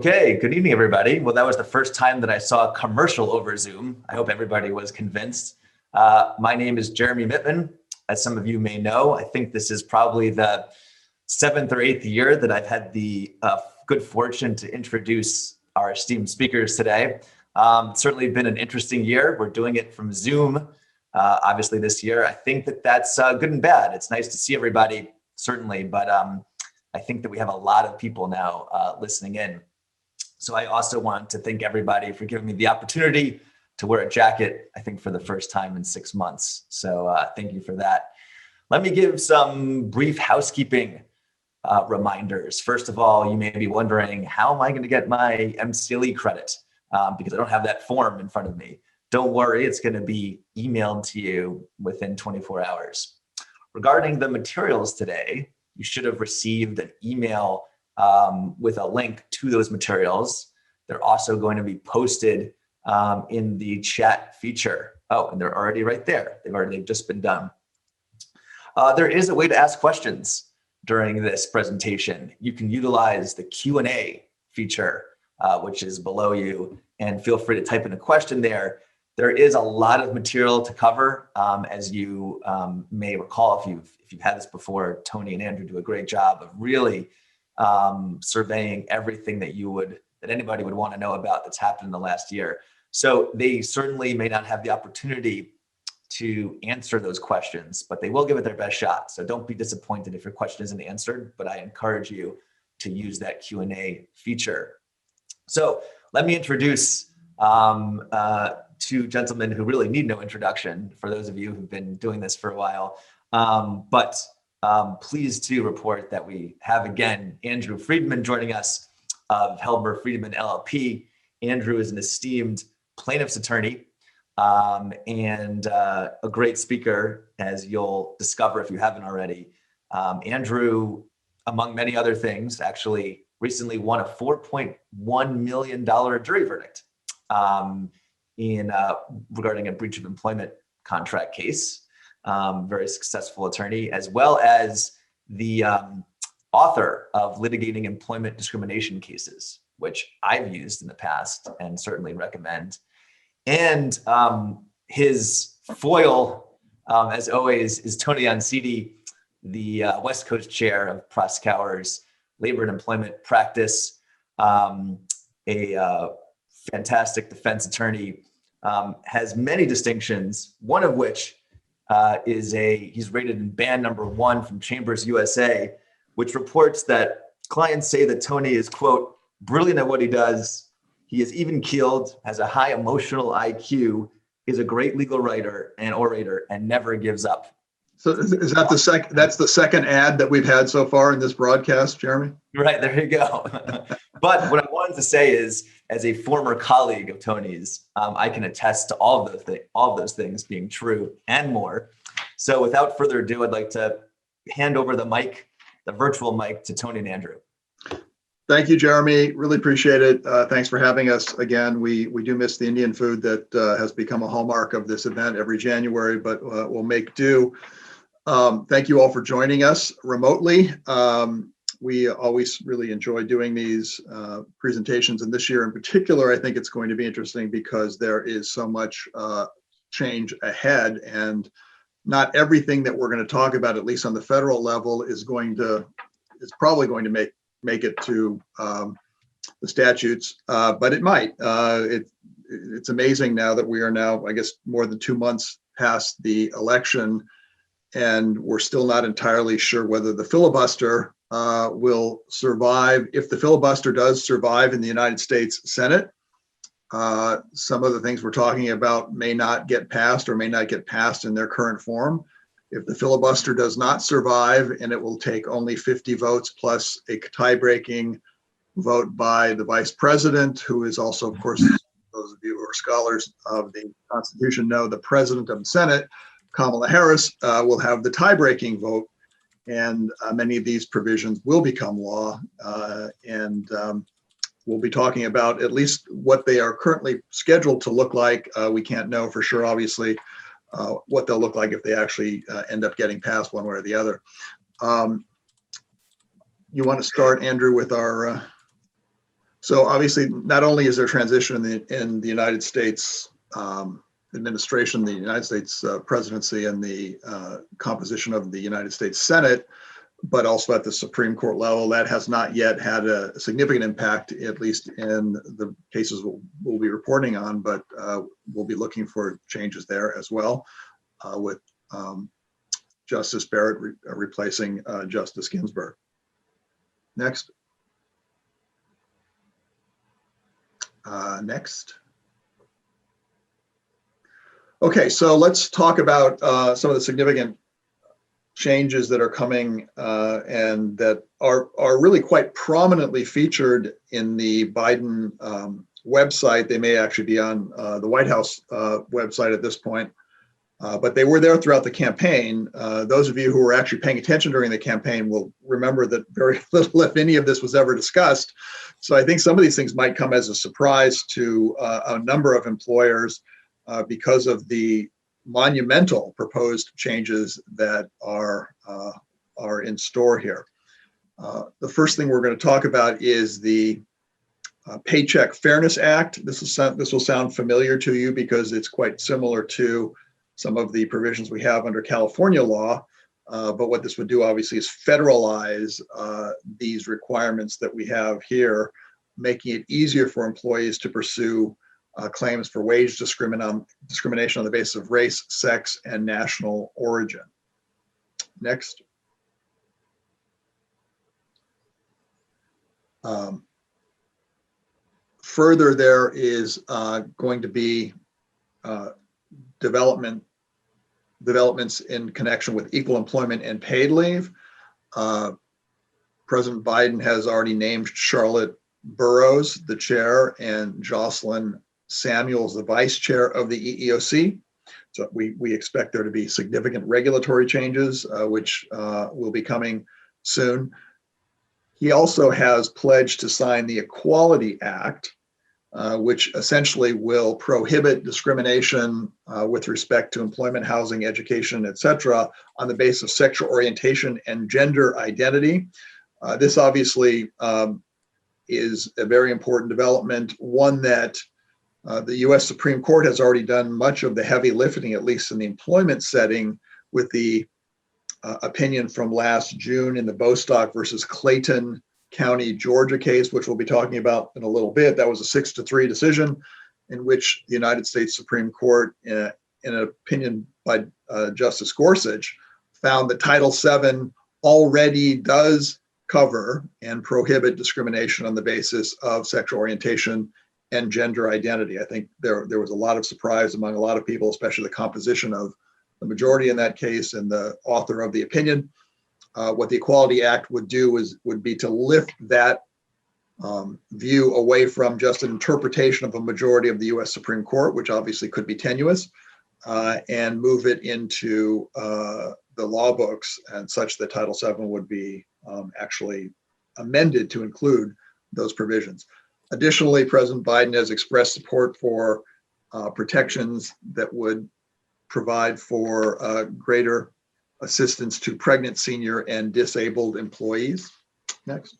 Okay, good evening, everybody. Well, that was the first time that I saw a commercial over Zoom. I hope everybody was convinced. My name is Jeremy Mittman. As some of you may know, I think this is probably the 7th or 8th year that I've had the good fortune to introduce our esteemed speakers today. Certainly been an interesting year. We're doing it from Zoom, obviously this year. I think that that's good and bad. It's nice to see everybody, certainly, but I think that we have a lot of people now listening in. So I also want to thank everybody for giving me the opportunity to wear a jacket, I think for the first time in 6 months. So thank you for that. Let me give some brief housekeeping reminders. First of all, you may be wondering, how am I going to get my MCLE credit? Because I don't have that form in front of me. Don't worry, it's going to be emailed to you within 24 hours. Regarding the materials today, you should have received an email with a link to those materials. They're also going to be posted in the chat feature. Oh, and they're already right there. They've just been done. There is a way to ask questions during this presentation. You can utilize the Q&A feature, which is below you, and feel free to type in a question there. There is a lot of material to cover. As you may recall, if you've had this before, Tony and Andrew do a great job of really surveying everything that anybody would want to know about that's happened in the last year. So they certainly may not have the opportunity to answer those questions, but they will give it their best shot. So don't be disappointed if your question isn't answered, but I encourage you to use that Q&A feature. So let me introduce two gentlemen who really need no introduction for those of you who've been doing this for a while. Pleased to report that we have again Andrew Friedman joining us of Helmer Friedman LLP. Andrew is an esteemed plaintiff's attorney and a great speaker, as you'll discover if you haven't already. Andrew, among many other things, actually recently won a $4.1 million jury verdict regarding a breach of employment contract case. Very successful attorney, as well as the author of litigating employment discrimination cases, which I've used in the past and certainly recommend. And his foil, as always, is Tony Oncidi, the West Coast chair of Proskauer's labor and employment practice, a fantastic defense attorney, has many distinctions, one of which he's rated in band #1 from Chambers USA, which reports that clients say that Tony is, quote, brilliant at what he does. He is even keeled, has a high emotional IQ, is a great legal writer and orator, and never gives up. So is that that's the second ad that we've had so far in this broadcast, Jeremy? Right, there you go. But what I wanted to say is, as a former colleague of Tony's, I can attest to all of those things being true and more. So without further ado, I'd like to hand over the virtual mic, to Tony and Andrew. Thank you, Jeremy. Really appreciate it. Thanks for having us again. We do miss the Indian food that has become a hallmark of this event every January, but we'll make do. Thank you all for joining us remotely. We always really enjoy doing these presentations, and this year in particular, I think it's going to be interesting because there is so much change ahead, and not everything that we're going to talk about, at least on the federal level, is probably going to make it to the statutes, but it might. it's amazing now that we are now, I guess, more than 2 months past the election, and we're still not entirely sure whether the filibuster will survive. If the filibuster does survive in the United States Senate, some of the things we're talking about may not get passed or may not get passed in their current form. If the filibuster does not survive, and it will take only 50 votes plus a tie-breaking vote by the vice president, who is also, of course, those of you who are scholars of the Constitution know, the president of the Senate, Kamala Harris, will have the tie-breaking vote, and many of these provisions will become law. We'll be talking about at least what they are currently scheduled to look like. We can't know for sure, obviously, what they'll look like if they actually end up getting passed one way or the other. You want to start, Andrew, with our... So obviously, not only is there transition in the United States administration, the United States presidency, and the composition of the United States Senate, but also at the Supreme Court level, that has not yet had a significant impact, at least in the cases we'll be reporting on, but we'll be looking for changes there as well, with Justice Barrett replacing Justice Ginsburg. Next. Next. Okay, so let's talk about some of the significant changes that are coming and that are really quite prominently featured in the Biden website. They may actually be on the White House website at this point, but they were there throughout the campaign. Those of you who were actually paying attention during the campaign will remember that very little, if any, of this was ever discussed. So I think some of these things might come as a surprise to a number of employers because of the monumental proposed changes that are in store here. The first thing we're going to talk about is the Paycheck Fairness Act. This will sound familiar to you because it's quite similar to some of the provisions we have under California law. But what this would do, obviously, is federalize these requirements that we have here, making it easier for employees to pursue claims for wage discrimination on the basis of race, sex, and national origin. Next. Further, there is going to be developments in connection with equal employment and paid leave. President Biden has already named Charlotte Burrows the chair and Jocelyn Samuels the vice chair of the EEOC. So we expect there to be significant regulatory changes, which will be coming soon. He also has pledged to sign the Equality Act, which essentially will prohibit discrimination with respect to employment, housing, education, et cetera, on the basis of sexual orientation and gender identity. This obviously is a very important development, one that the US Supreme Court has already done much of the heavy lifting, at least in the employment setting, with the opinion from last June in the Bostock versus Clayton County, Georgia case, which we'll be talking about in a little bit. That was a 6-3 decision in which the United States Supreme Court, in an opinion by Justice Gorsuch, found that Title VII already does cover and prohibit discrimination on the basis of sexual orientation and gender identity. I think there was a lot of surprise among a lot of people, especially the composition of the majority in that case and the author of the opinion. What the Equality Act would do would be to lift that view away from just an interpretation of a majority of the US Supreme Court, which obviously could be tenuous, and move it into the law books, and such that Title VII would be actually amended to include those provisions. Additionally, President Biden has expressed support for protections that would provide for greater assistance to pregnant, senior, and disabled employees. Next.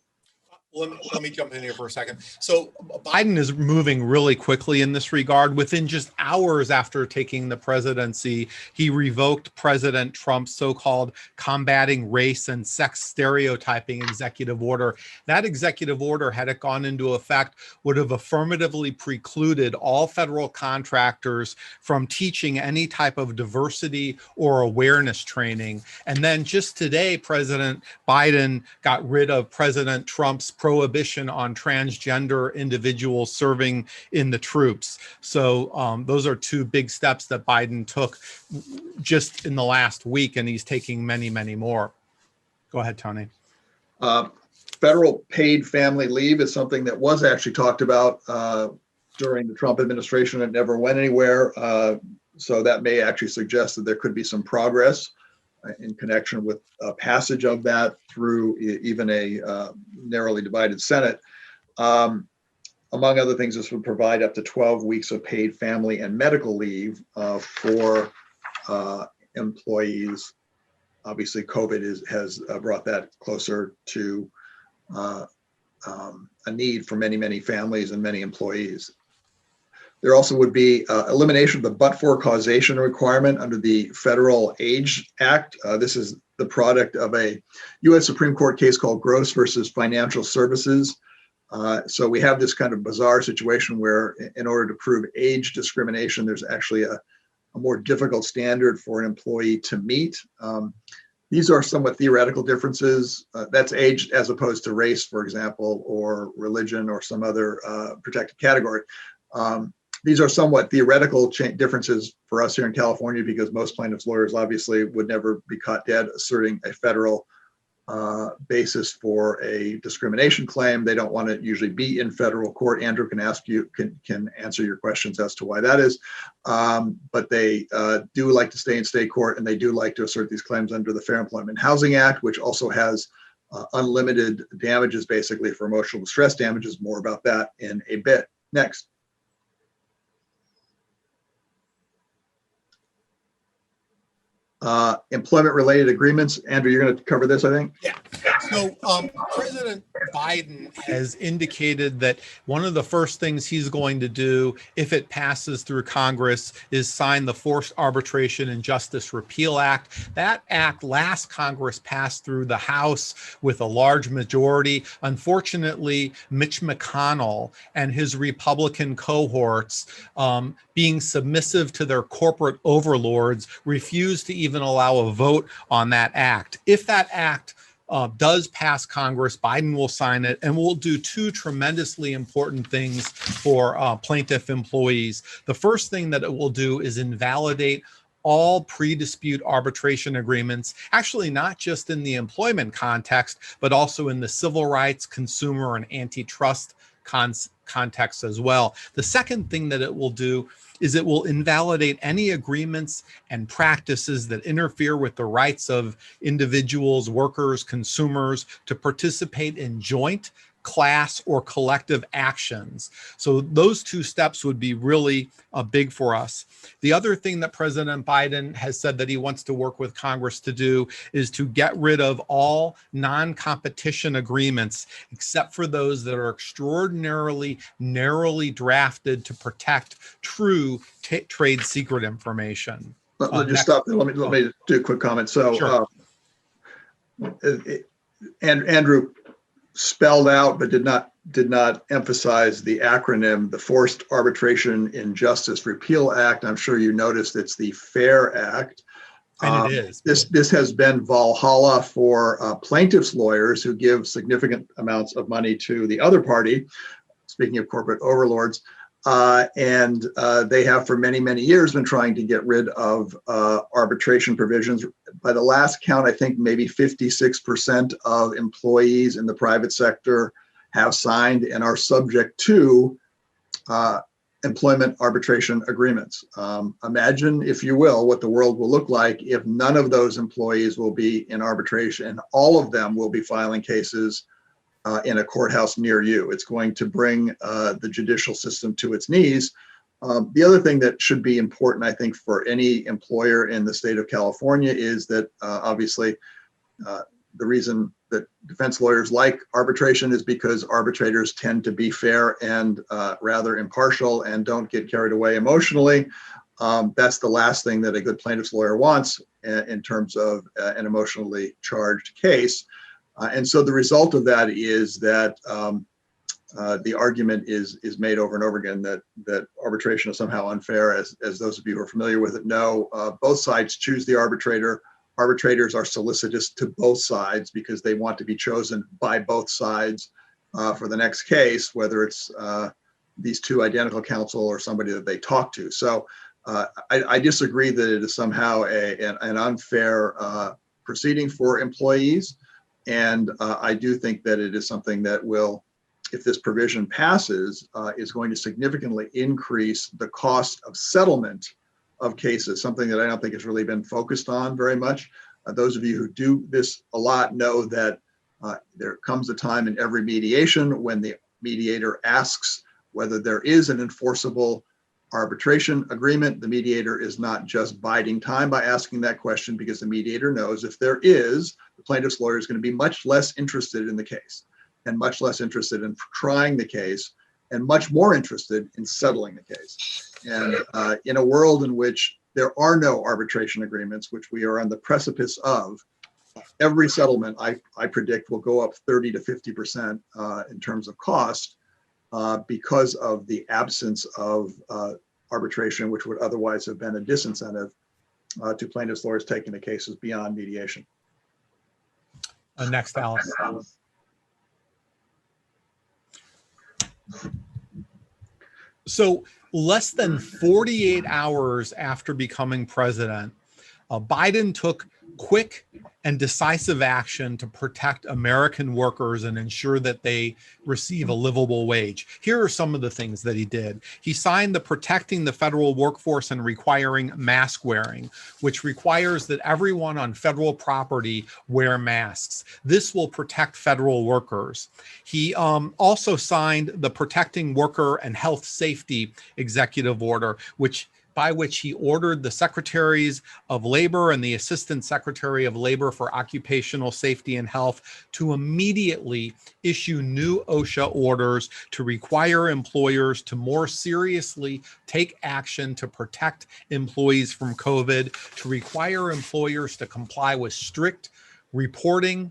Let me jump in here for a second. So Biden is moving really quickly in this regard. Within just hours after taking the presidency, he revoked President Trump's so-called combating race and sex stereotyping executive order. That executive order, had it gone into effect, would have affirmatively precluded all federal contractors from teaching any type of diversity or awareness training. And then just today, President Biden got rid of President Trump's prohibition on transgender individuals serving in the troops. So those are two big steps that Biden took just in the last week, and he's taking many, many more. Go ahead, Tony. Federal paid family leave is something that was actually talked about during the Trump administration. It never went anywhere. So that may actually suggest that there could be some progress in connection with passage of that through even a narrowly divided Senate. Among other things, this would provide up to 12 weeks of paid family and medical leave for employees. Obviously, COVID has brought that closer to a need for many, many families and many employees. There also would be elimination of the but-for causation requirement under the Federal Age Act. This is the product of a U.S. Supreme Court case called Gross versus Financial Services. So we have this kind of bizarre situation where in order to prove age discrimination, there's actually a more difficult standard for an employee to meet. These are somewhat theoretical differences. That's age as opposed to race, for example, or religion or some other protected category. These are somewhat theoretical differences for us here in California because most plaintiffs' lawyers obviously would never be caught dead asserting a federal basis for a discrimination claim. They don't want to usually be in federal court. Andrew can answer your questions as to why that is. But they do like to stay in state court, and they do like to assert these claims under the Fair Employment and Housing Act, which also has unlimited damages basically for emotional distress damages. More about that in a bit. Next. Employment-related agreements. Andrew, you're going to cover this, I think? Yeah. So President Biden has indicated that one of the first things he's going to do if it passes through Congress is sign the Forced Arbitration and Justice Repeal Act. That act last Congress passed through the House with a large majority. Unfortunately, Mitch McConnell and his Republican cohorts, being submissive to their corporate overlords, refused to even allow a vote on that act. If that act does pass Congress, Biden will sign it and will do two tremendously important things for plaintiff employees. The first thing that it will do is invalidate all pre-dispute arbitration agreements, actually not just in the employment context, but also in the civil rights, consumer, and antitrust context as well. The second thing that it will do is it will invalidate any agreements and practices that interfere with the rights of individuals, workers, consumers to participate in joint, class, or collective actions. So those two steps would be really big for us. The other thing that President Biden has said that he wants to work with Congress to do is to get rid of all non-competition agreements, except for those that are extraordinarily narrowly drafted to protect true trade secret information. Let me just stop there. Let me do a quick comment. So, sure. Andrew spelled out but did not emphasize the acronym, the Forced Arbitration and Justice Repeal Act. I'm sure you noticed it's the FAIR Act. And it is. This has been Valhalla for plaintiffs' lawyers who give significant amounts of money to the other party, speaking of corporate overlords. And they have for many, many years been trying to get rid of arbitration provisions. By the last count, I think maybe 56% of employees in the private sector have signed and are subject to employment arbitration agreements. Imagine, if you will, what the world will look like if none of those employees will be in arbitration and all of them will be filing cases in a courthouse near you. It's going to bring the judicial system to its knees. The other thing that should be important, I think, for any employer in the state of California is that obviously the reason that defense lawyers like arbitration is because arbitrators tend to be fair and rather impartial and don't get carried away emotionally. That's the last thing that a good plaintiff's lawyer wants in terms of an emotionally charged case. And so the result of that is that the argument is made over and over again that arbitration is somehow unfair. As those of you who are familiar with it know, both sides choose the arbitrator. Arbitrators are solicitous to both sides because they want to be chosen by both sides for the next case, whether it's these two identical counsel or somebody that they talk to. So I disagree that it is somehow an unfair proceeding for employees. And I do think that it is something that will, if this provision passes, is going to significantly increase the cost of settlement of cases, something that I don't think has really been focused on very much. Those of you who do this a lot know that there comes a time in every mediation when the mediator asks whether there is an enforceable arbitration agreement. The mediator is not just biding time by asking that question, because the mediator knows if there is, the plaintiff's lawyer is going to be much less interested in the case and much less interested in trying the case and much more interested in settling the case. And in a world in which there are no arbitration agreements, which we are on the precipice of, every settlement I predict will go up 30 to 50% in terms of cost because of the absence of arbitration, which would otherwise have been a disincentive to plaintiffs' lawyers taking the cases beyond mediation. Next, Alice. So less than 48 hours after becoming president, Biden took quick and decisive action to protect American workers and ensure that they receive a livable wage. Here are some of the things that he did. He signed the Protecting the Federal Workforce and Requiring Mask Wearing, which requires that everyone on federal property wear masks. This will protect federal workers. He also signed the Protecting Worker and Health Safety Executive Order, by which he ordered the Secretaries of Labor and the Assistant Secretary of Labor for Occupational Safety and Health to immediately issue new OSHA orders to require employers to more seriously take action to protect employees from COVID, to require employers to comply with strict reporting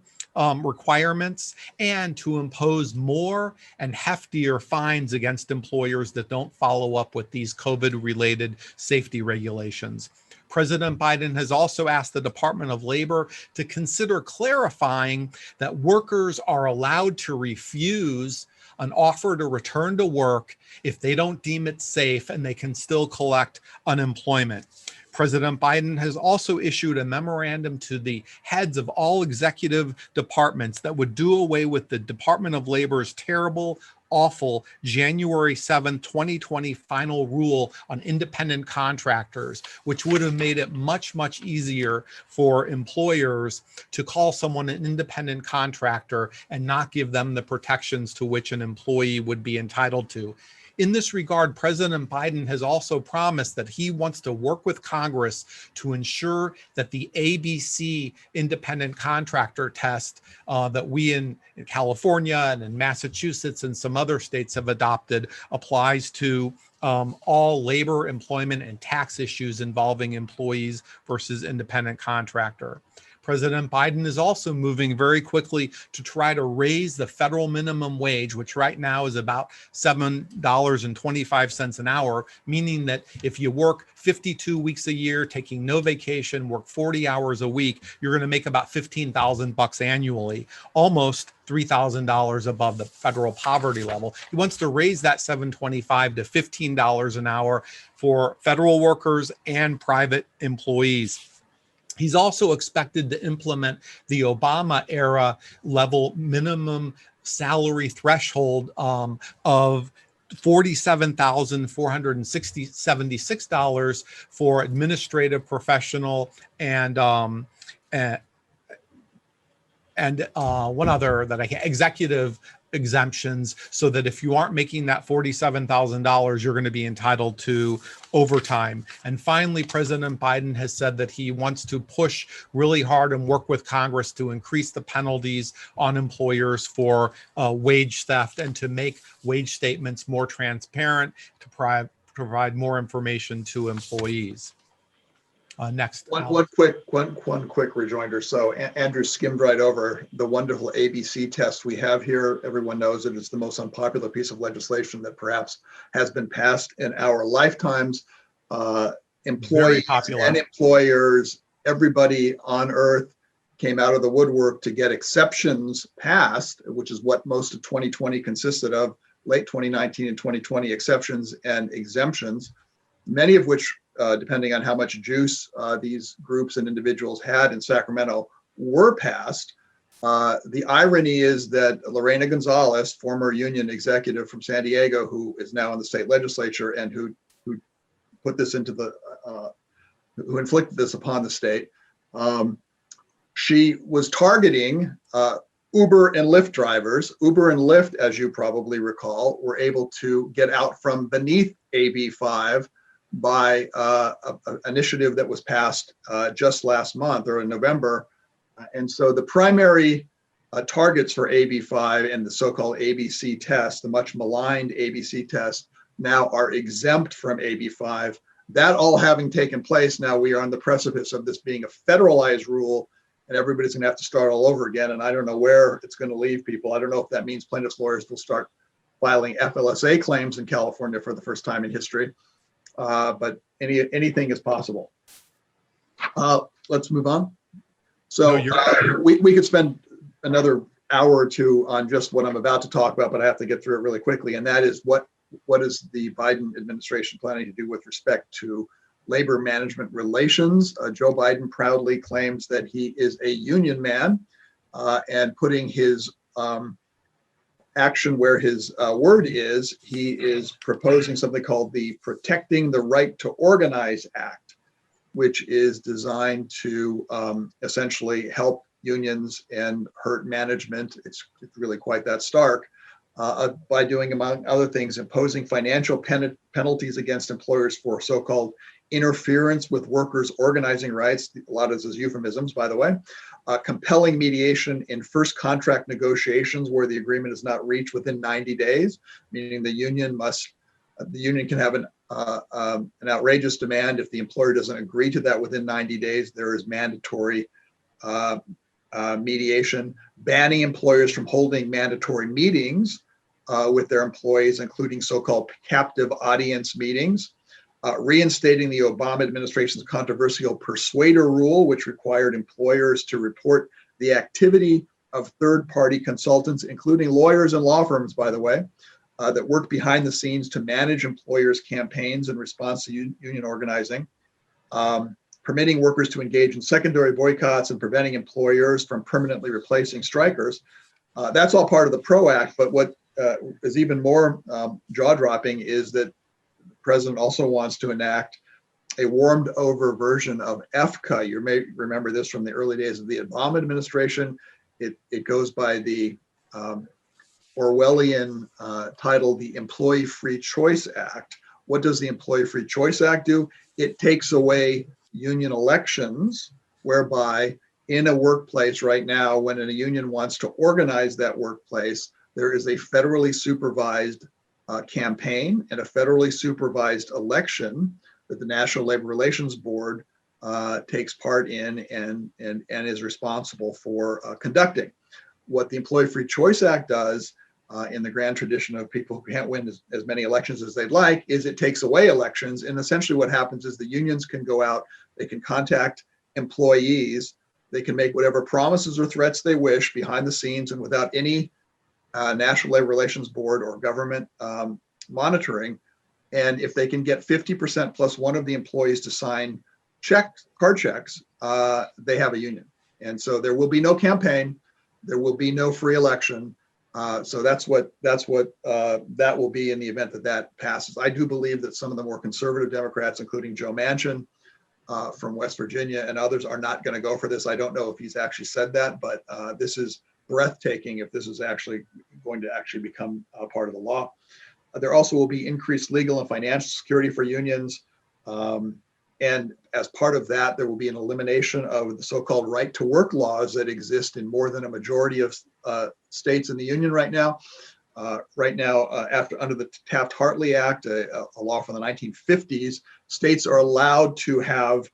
requirements, and to impose more and heftier fines against employers that don't follow up with these COVID-related safety regulations. President Biden has also asked the Department of Labor to consider clarifying that workers are allowed to refuse an offer to return to work if they don't deem it safe, and they can still collect unemployment. President Biden has also issued a memorandum to the heads of all executive departments that would do away with the Department of Labor's terrible, awful January 7, 2020 final rule on independent contractors, which would have made it much, much easier for employers to call someone an independent contractor and not give them the protections to which an employee would be entitled to. In this regard, President Biden has also promised that he wants to work with Congress to ensure that the ABC independent contractor test that we in California and in Massachusetts and some other states have adopted applies to all labor, employment, and tax issues involving employees versus independent contractor. President Biden is also moving very quickly to try to raise the federal minimum wage, which right now is about $7.25 an hour, meaning that if you work 52 weeks a year, taking no vacation, work 40 hours a week, you're going to make about $15,000 annually, almost $3,000 above the federal poverty level. He wants to raise that $7.25 to $15 an hour for federal workers and private employees. He's also expected to implement the Obama era level minimum salary threshold of $47,476 for administrative, professional, and one other that I can, executive exemptions so that if you aren't making that $47,000, you're going to be entitled to overtime. And finally, President Biden has said that he wants to push really hard and work with Congress to increase the penalties on employers for wage theft and to make wage statements more transparent, to provide more information to employees. Next. One quick rejoinder. So Andrew skimmed right over the wonderful ABC test we have here. Everyone knows that it's the most unpopular piece of legislation that perhaps has been passed in our lifetimes. Employees and employers, everybody on earth came out of the woodwork to get exceptions passed, which is what most of 2020 consisted of, late 2019 and 2020 exceptions and exemptions, many of which depending on how much juice these groups and individuals had in Sacramento, were passed. The irony is that Lorena Gonzalez, former union executive from San Diego, who is now in the state legislature and who put this into the, who inflicted this upon the state, she was targeting Uber and Lyft drivers. Uber and Lyft, as you probably recall, were able to get out from beneath AB 5 by an initiative that was passed just last month or in November. And so the primary targets for AB 5 and the so-called ABC test, the much maligned ABC test, now are exempt from AB 5. That all having taken place, now we are on the precipice of this being a federalized rule, and everybody's going to have to start all over again. And I don't know where it's going to leave people. I don't know if that means plaintiffs' lawyers will start filing FLSA claims in California for the first time in history. But anything is possible. Let's move on. So we could spend another hour or two on just what I'm about to talk about, but I have to get through it really quickly. And that is what is the Biden administration planning to do with respect to labor management relations? Joe Biden proudly claims that he is a union man and putting his action where his word is. He is proposing something called the Protecting the Right to Organize Act, which is designed to essentially help unions and hurt management. It's really quite that stark by doing, among other things, imposing financial penalties against employers for so-called interference with workers' organizing rights. A lot of this is euphemisms, by the way. Compelling mediation in first contract negotiations where the agreement is not reached within 90 days, meaning the union can have an outrageous demand. If the employer doesn't agree to that within 90 days, there is mandatory mediation. Banning employers from holding mandatory meetings with their employees, including so-called captive audience meetings. Reinstating the Obama administration's controversial persuader rule, which required employers to report the activity of third-party consultants, including lawyers and law firms, by the way, that work behind the scenes to manage employers' campaigns in response to union organizing. Permitting workers to engage in secondary boycotts and preventing employers from permanently replacing strikers. That's all part of the PRO Act, but what is even more jaw-dropping is that the president also wants to enact a warmed over version of EFCA. You may remember this from the early days of the Obama administration. It goes by the Orwellian title, the Employee Free Choice Act. What does the Employee Free Choice Act do? It takes away union elections, whereby in a workplace right now, when a union wants to organize that workplace, there is a federally supervised campaign and a federally supervised election that the National Labor Relations Board takes part in and is responsible for conducting. What the Employee Free Choice Act does in the grand tradition of people who can't win as many elections as they'd like is it takes away elections. And essentially what happens is the unions can go out, they can contact employees, they can make whatever promises or threats they wish behind the scenes and without any National Labor Relations Board or government monitoring. And if they can get 50% plus one of the employees to sign card checks, they have a union. And so there will be no campaign, there will be no free election. So that's what that will be in the event that passes. I do believe that some of the more conservative Democrats, including Joe Manchin from West Virginia and others, are not going to go for this. I don't know if he's actually said that, but this is breathtaking if this is actually going to actually become a part of the law. There also will be increased legal and financial security for unions. And as part of that, there will be an elimination of the so-called right to work laws that exist in more than a majority of states in the union right now. Under the Taft-Hartley Act, a law from the 1950s, states are allowed to have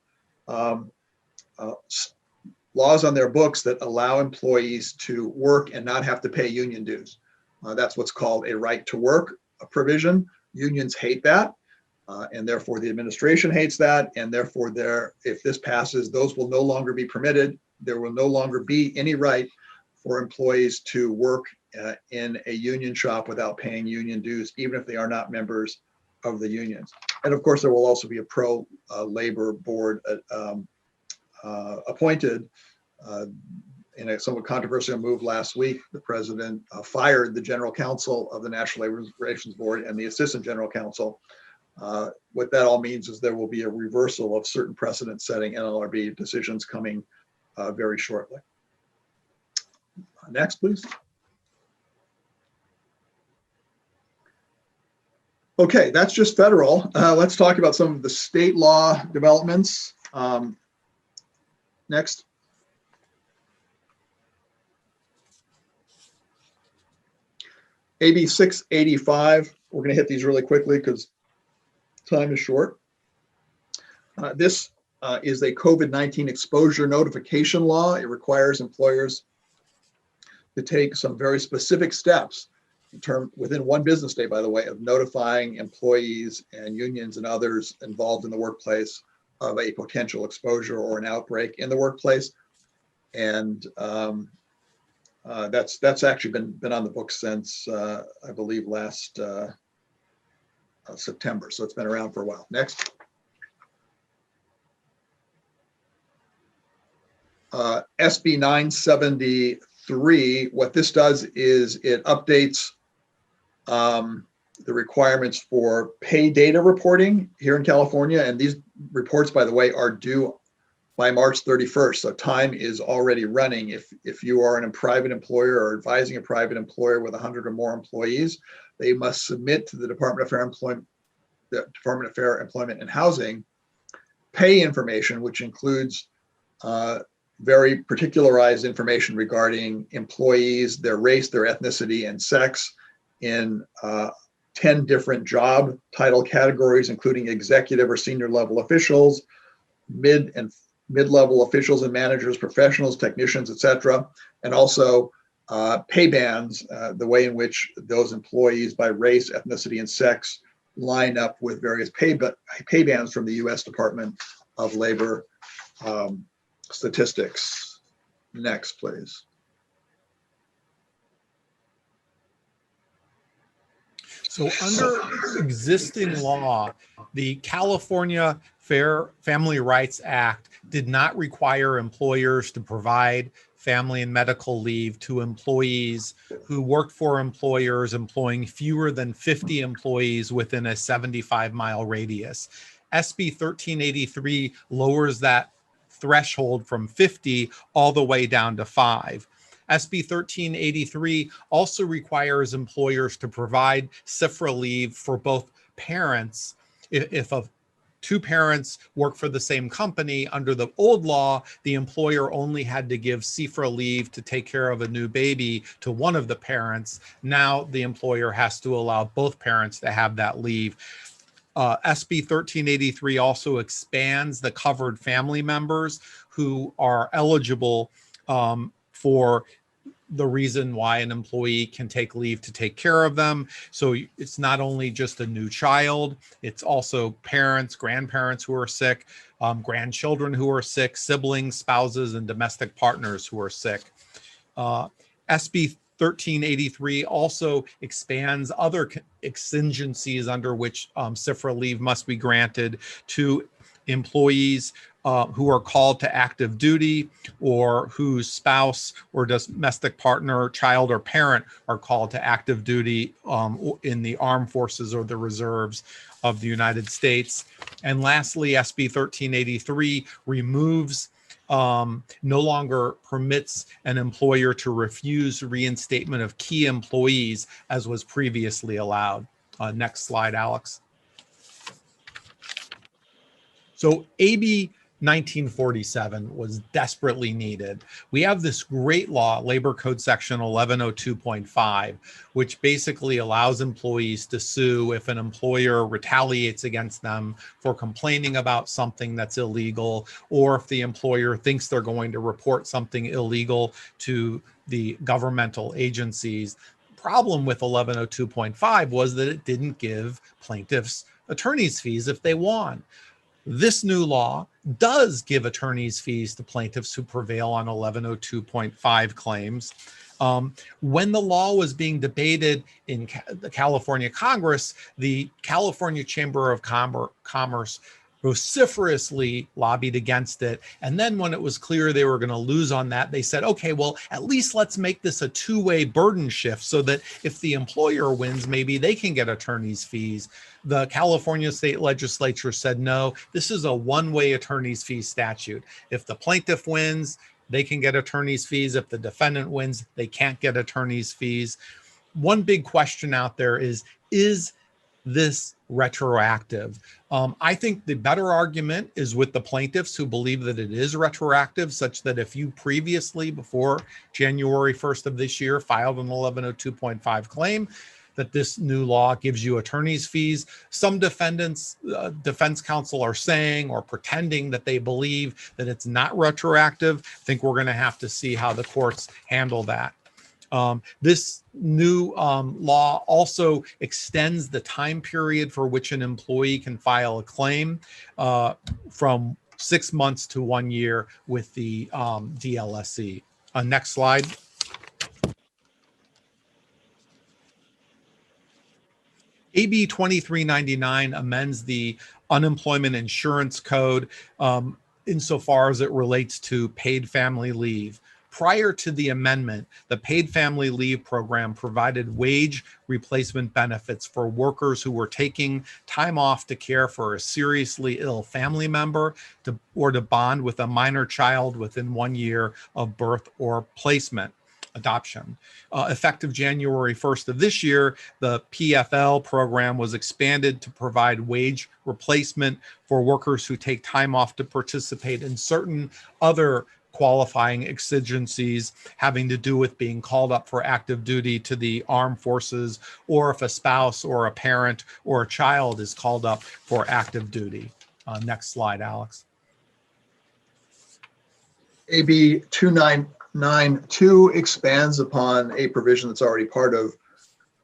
laws on their books that allow employees to work and not have to pay union dues. That's what's called a right to work provision. Unions hate that, and therefore the administration hates that, and therefore if this passes, those will no longer be permitted. There will no longer be any right for employees to work in a union shop without paying union dues, even if they are not members of the unions. And of course, there will also be a pro-labor board appointed. In a somewhat controversial move last week, the president fired the general counsel of the National Labor Relations Board and the assistant general counsel. What that all means is there will be a reversal of certain precedent-setting NLRB decisions coming very shortly. Next, please. Okay, that's just federal. Let's talk about some of the state law developments. Next. AB 685, we're going to hit these really quickly because time is short. This is a COVID-19 exposure notification law. It requires employers to take some very specific steps within one business day, by the way, of notifying employees and unions and others involved in the workplace of a potential exposure or an outbreak in the workplace. And that's actually been on the books since I believe last September. So it's been around for a while. Next. SB 973, what this does is it updates the requirements for pay data reporting here in California. And these reports, by the way, are due by March 31st. So time is already running. If you are a private employer or advising a private employer with 100 or more employees, they must submit to the Department of Fair Employment and Housing pay information, which includes very particularized information regarding employees, their race, their ethnicity, and sex in 10 different job title categories, including executive or senior level officials, mid-level officials and managers, professionals, technicians, etc., and also pay bands, the way in which those employees by race, ethnicity, and sex line up with various pay bands from the U.S. Department of Labor statistics. Next, please. So under existing law, the California Family Rights Act did not require employers to provide family and medical leave to employees who worked for employers employing fewer than 50 employees within a 75-mile radius. SB 1383 lowers that threshold from 50 all the way down to 5. SB 1383 also requires employers to provide CFRA leave for both parents. If two parents work for the same company, under the old law, the employer only had to give CFRA leave to take care of a new baby to one of the parents. Now the employer has to allow both parents to have that leave. SB 1383 also expands the covered family members who are eligible for the reason why an employee can take leave to take care of them. So it's not only just a new child, it's also parents, grandparents who are sick, grandchildren who are sick, siblings, spouses, and domestic partners who are sick. SB 1383 also expands other exigencies under which CFRA leave must be granted to employees who are called to active duty, or whose spouse or domestic partner, child, or parent are called to active duty in the armed forces or the reserves of the United States. And lastly, SB 1383 removes no longer permits an employer to refuse reinstatement of key employees as was previously allowed. Next slide, Alex. So AB 1947 was desperately needed. We have this great law, Labor Code Section 1102.5, which basically allows employees to sue if an employer retaliates against them for complaining about something that's illegal, or if the employer thinks they're going to report something illegal to the governmental agencies. Problem with 1102.5 was that it didn't give plaintiffs attorney's fees if they won. This new law does give attorney's fees to plaintiffs who prevail on 1102.5 claims. When the law was being debated in the California Congress, the California Chamber of Commerce vociferously lobbied against it. And then when it was clear they were going to lose on that, they said, okay, well, at least let's make this a two-way burden shift so that if the employer wins, maybe they can get attorney's fees. The California state legislature said, no, this is a one-way attorney's fee statute. If the plaintiff wins, they can get attorney's fees. If the defendant wins, they can't get attorney's fees. One big question out there is this retroactive? I think the better argument is with the plaintiffs who believe that it is retroactive, such that if you previously, before January 1st of this year, filed an 1102.5 claim, that this new law gives you attorney's fees. Some defendants, defense counsel are saying or pretending that they believe that it's not retroactive. I think we're going to have to see how the courts handle that. This new law also extends the time period for which an employee can file a claim from 6 months to 1 year with the DLSE. Next slide. AB 2399 amends the Unemployment Insurance Code insofar as it relates to paid family leave. Prior to the amendment, the paid family leave program provided wage replacement benefits for workers who were taking time off to care for a seriously ill family member or to bond with a minor child within 1 year of birth or placement. Adoption. Effective January 1st of this year, the PFL program was expanded to provide wage replacement for workers who take time off to participate in certain other qualifying exigencies having to do with being called up for active duty to the armed forces, or if a spouse or a parent or a child is called up for active duty. Next slide, Alex. AB 2992 expands upon a provision that's already part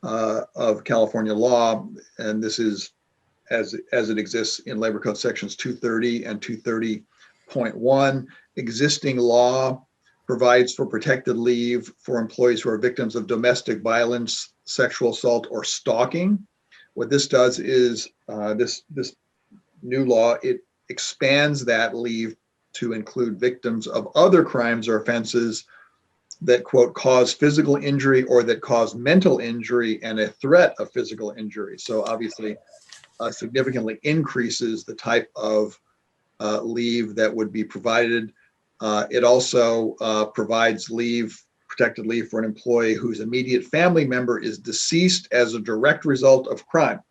of California law, and this is as it exists in Labor Code sections 230 and 230.1. Existing law provides for protected leave for employees who are victims of domestic violence, sexual assault, or stalking. What this does is this new law, it expands that leave to include victims of other crimes or offenses that, quote, cause physical injury or that cause mental injury and a threat of physical injury. So obviously significantly increases the type of leave that would be provided. It also provides protected leave for an employee whose immediate family member is deceased as a direct result of crime.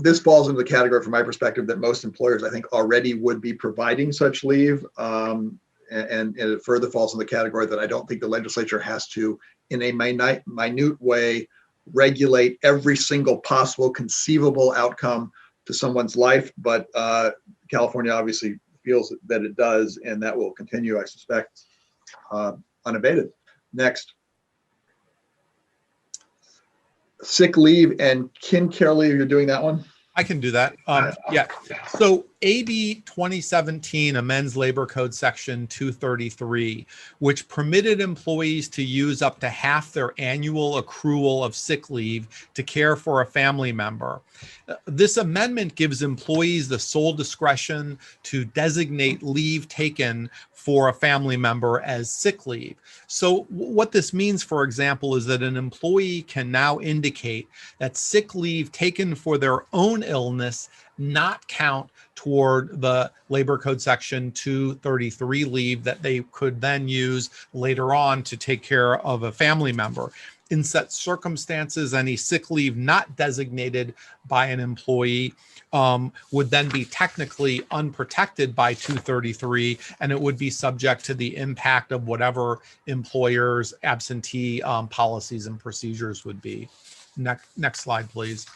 This falls into the category, from my perspective, that most employers, I think, already would be providing such leave. And it further falls in the category that I don't think the legislature has to, in a minute way, regulate every single possible conceivable outcome to someone's life. But California obviously feels that it does, and that will continue, I suspect, unabated. Next. Sick leave and kin care leave, you're doing that one? I can do that. Yeah. So AB 2017 amends Labor Code Section 233, which permitted employees to use up to half their annual accrual of sick leave to care for a family member. This amendment gives employees the sole discretion to designate leave taken for a family member as sick leave. So what this means, for example, is that an employee can now indicate that sick leave taken for their own illness not count toward the Labor Code Section 233 leave that they could then use later on to take care of a family member. In such circumstances, any sick leave not designated by an employee would then be technically unprotected by 233, and it would be subject to the impact of whatever employer's absentee policies and procedures would be. Next slide, please.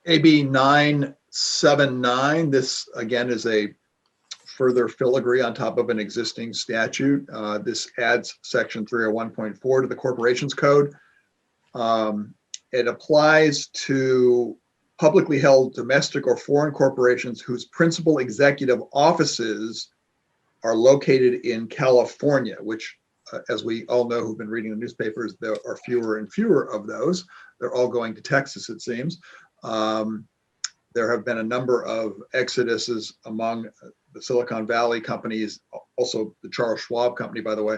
AB 979, this again is a further filigree on top of an existing statute. This adds section 301.4 to the Corporations Code. It applies to publicly held domestic or foreign corporations whose principal executive offices are located in California, which, as we all know who've been reading the newspapers, there are fewer and fewer of those. They're all going to Texas, it seems. There have been a number of exoduses among the Silicon Valley companies, also the Charles Schwab company, by the way,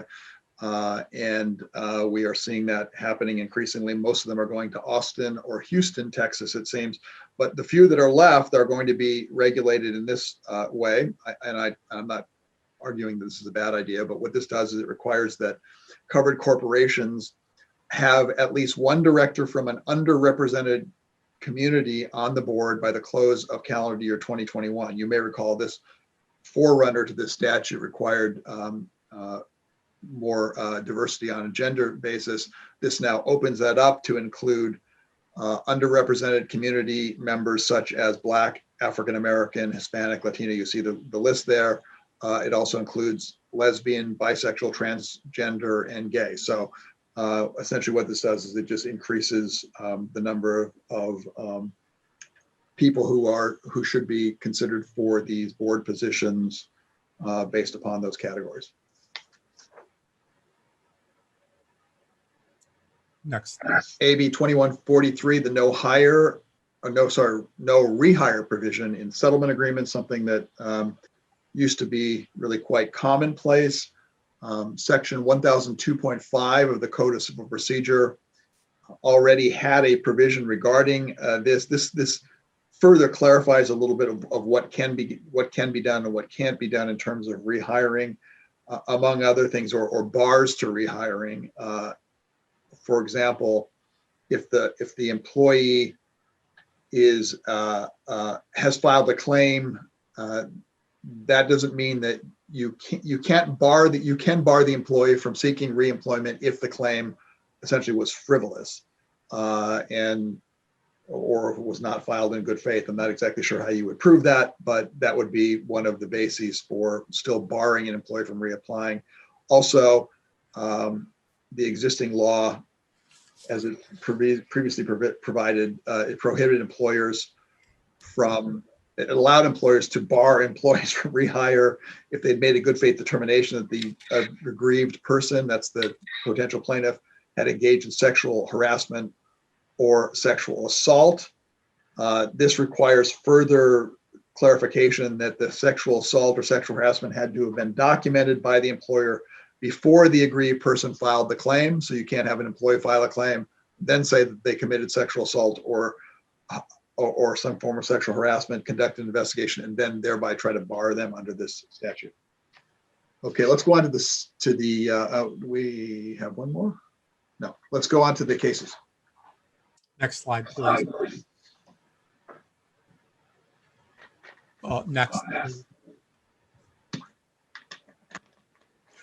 and we are seeing that happening increasingly. Most of them are going to Austin or Houston, Texas, it seems, but the few that are left are going to be regulated in this way. I'm not arguing that this is a bad idea, but what this does is it requires that covered corporations have at least one director from an underrepresented community on the board by the close of calendar year 2021. You may recall this forerunner to this statute required more diversity on a gender basis. This now opens that up to include underrepresented community members such as Black, African American, Hispanic, Latino. You see the list there. It also includes lesbian, bisexual, transgender, and gay. So essentially what this does is it just increases the number of people who should be considered for these board positions based upon those categories. Next. AB 2143, the no rehire provision in settlement agreements, something that used to be really quite commonplace. Section 1002.5 of the Code of Civil Procedure already had a provision regarding this. This further clarifies a little bit of what can be done and what can't be done in terms of rehiring, among other things, or bars to rehiring. For example, if the employee has filed a claim, that doesn't mean that you can bar the employee from seeking reemployment if the claim essentially was frivolous or was not filed in good faith. I'm not exactly sure how you would prove that, but that would be one of the bases for still barring an employee from reapplying. Also, the existing law, as it previously provided, it prohibited employers from, it allowed employers to bar employees from rehire if they'd made a good faith determination that the aggrieved person, that's the potential plaintiff, had engaged in sexual harassment or sexual assault. This requires further clarification that the sexual assault or sexual harassment had to have been documented by the employer before the aggrieved person filed the claim. So you can't have an employee file a claim, then say that they committed sexual assault or some form of sexual harassment, conduct an investigation, and then thereby try to bar them under this statute. Okay, let's go on to this, we have one more? No, let's go on to the cases. Next slide, please. Next.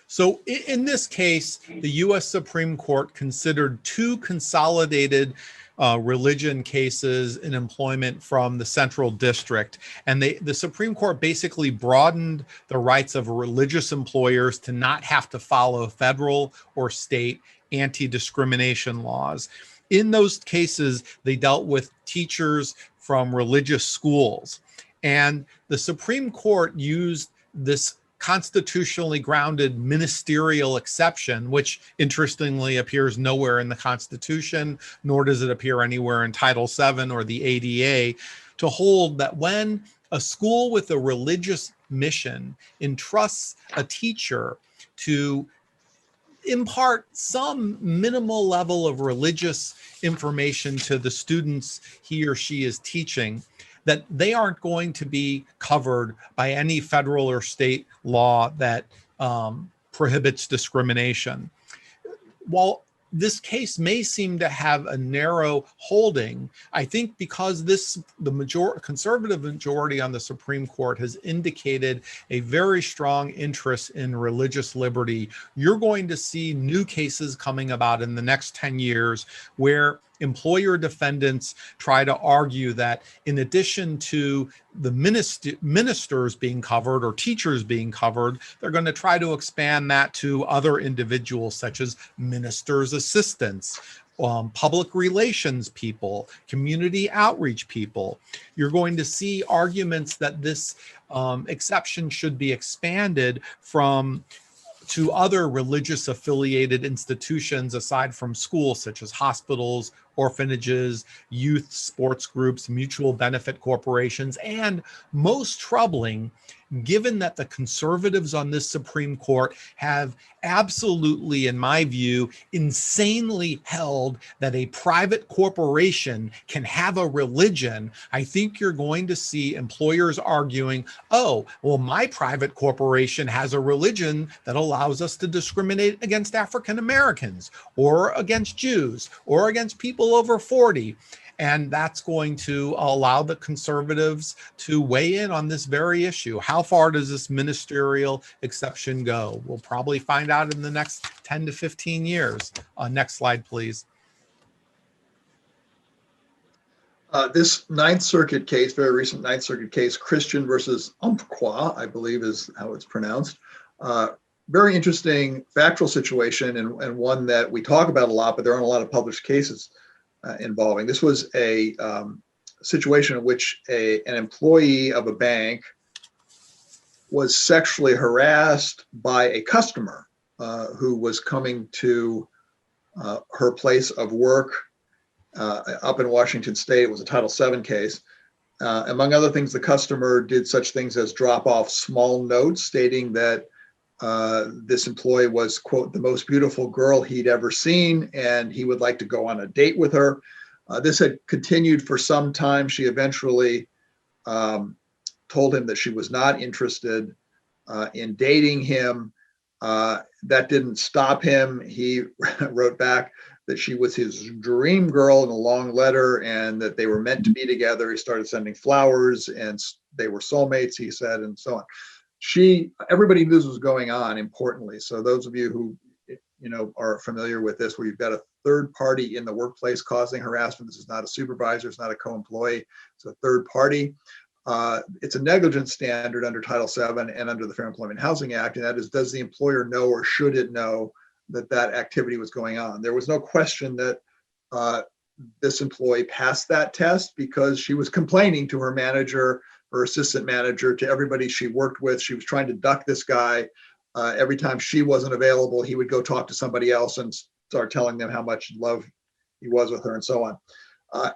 So in this case, the U.S. Supreme Court considered two consolidated religion cases in employment from the Central District. And the Supreme Court basically broadened the rights of religious employers to not have to follow federal or state anti-discrimination laws. In those cases, they dealt with teachers from religious schools. And the Supreme Court used this constitutionally grounded ministerial exception, which interestingly appears nowhere in the Constitution, nor does it appear anywhere in Title VII or the ADA, to hold that when a school with a religious mission entrusts a teacher to impart some minimal level of religious information to the students he or she is teaching, that they aren't going to be covered by any federal or state law that prohibits discrimination. While this case may seem to have a narrow holding, I think because the conservative majority on the Supreme Court has indicated a very strong interest in religious liberty, you're going to see new cases coming about in the next 10 years where employer defendants try to argue that in addition to the ministers being covered or teachers being covered, they're going to try to expand that to other individuals such as ministers' assistants, public relations people, community outreach people. You're going to see arguments that this exception should be expanded to other religious affiliated institutions aside from schools, such as hospitals, orphanages, youth sports groups, mutual benefit corporations, and most troubling, given that the conservatives on this Supreme Court have absolutely, in my view, insanely held that a private corporation can have a religion, I think you're going to see employers arguing, oh, well, my private corporation has a religion that allows us to discriminate against African Americans or against Jews or against people over 40. And that's going to allow the conservatives to weigh in on this very issue. How far does this ministerial exception go? We'll probably find out in the next 10 to 15 years. Next slide, please. This Ninth Circuit case, very recent Ninth Circuit case, Christian versus Umpqua, I believe is how it's pronounced. Very interesting factual situation and one that we talk about a lot, but there aren't a lot of published cases involving. This was a situation in which an employee of a bank was sexually harassed by a customer who was coming to her place of work up in Washington State. It was a Title VII case. Among other things, the customer did such things as drop off small notes stating that this employee was, quote, the most beautiful girl he'd ever seen, and he would like to go on a date with her. This had continued for some time. She eventually told him that she was not interested in dating him. That didn't stop him. He wrote back that she was his dream girl in a long letter and that they were meant to be together. He started sending flowers and they were soulmates, he said, and so on. Everybody knew this was going on, importantly. So those of you who are familiar with this, where you've got a third party in the workplace causing harassment, this is not a supervisor, it's not a co-employee, it's a third party. It's a negligence standard under Title VII and under the Fair Employment Housing Act, and that is, does the employer know or should it know that activity was going on? There was no question that this employee passed that test because she was complaining to her manager, her assistant manager, to everybody she worked with. She was trying to duck this guy. Every time she wasn't available, he would go talk to somebody else and start telling them how much love he was with her and so on.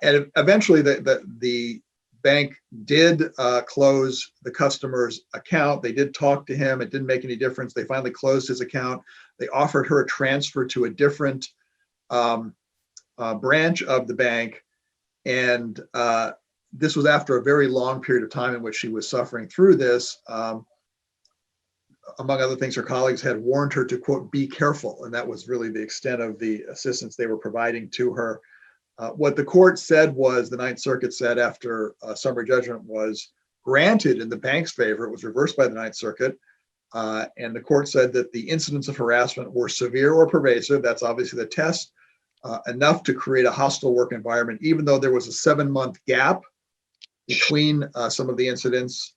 And eventually the bank did close the customer's account. They did talk to him. It didn't make any difference. They finally closed his account. They offered her a transfer to a different branch of the bank. And this was after a very long period of time in which she was suffering through this. Among other things, her colleagues had warned her to, quote, be careful. And that was really the extent of the assistance they were providing to her. What the court said was, the Ninth Circuit said after summary judgment was granted in the bank's favor, it was reversed by the Ninth Circuit. And the court said that the incidents of harassment were severe or pervasive. That's obviously the test, enough to create a hostile work environment, even though there was a 7-month gap between some of the incidents,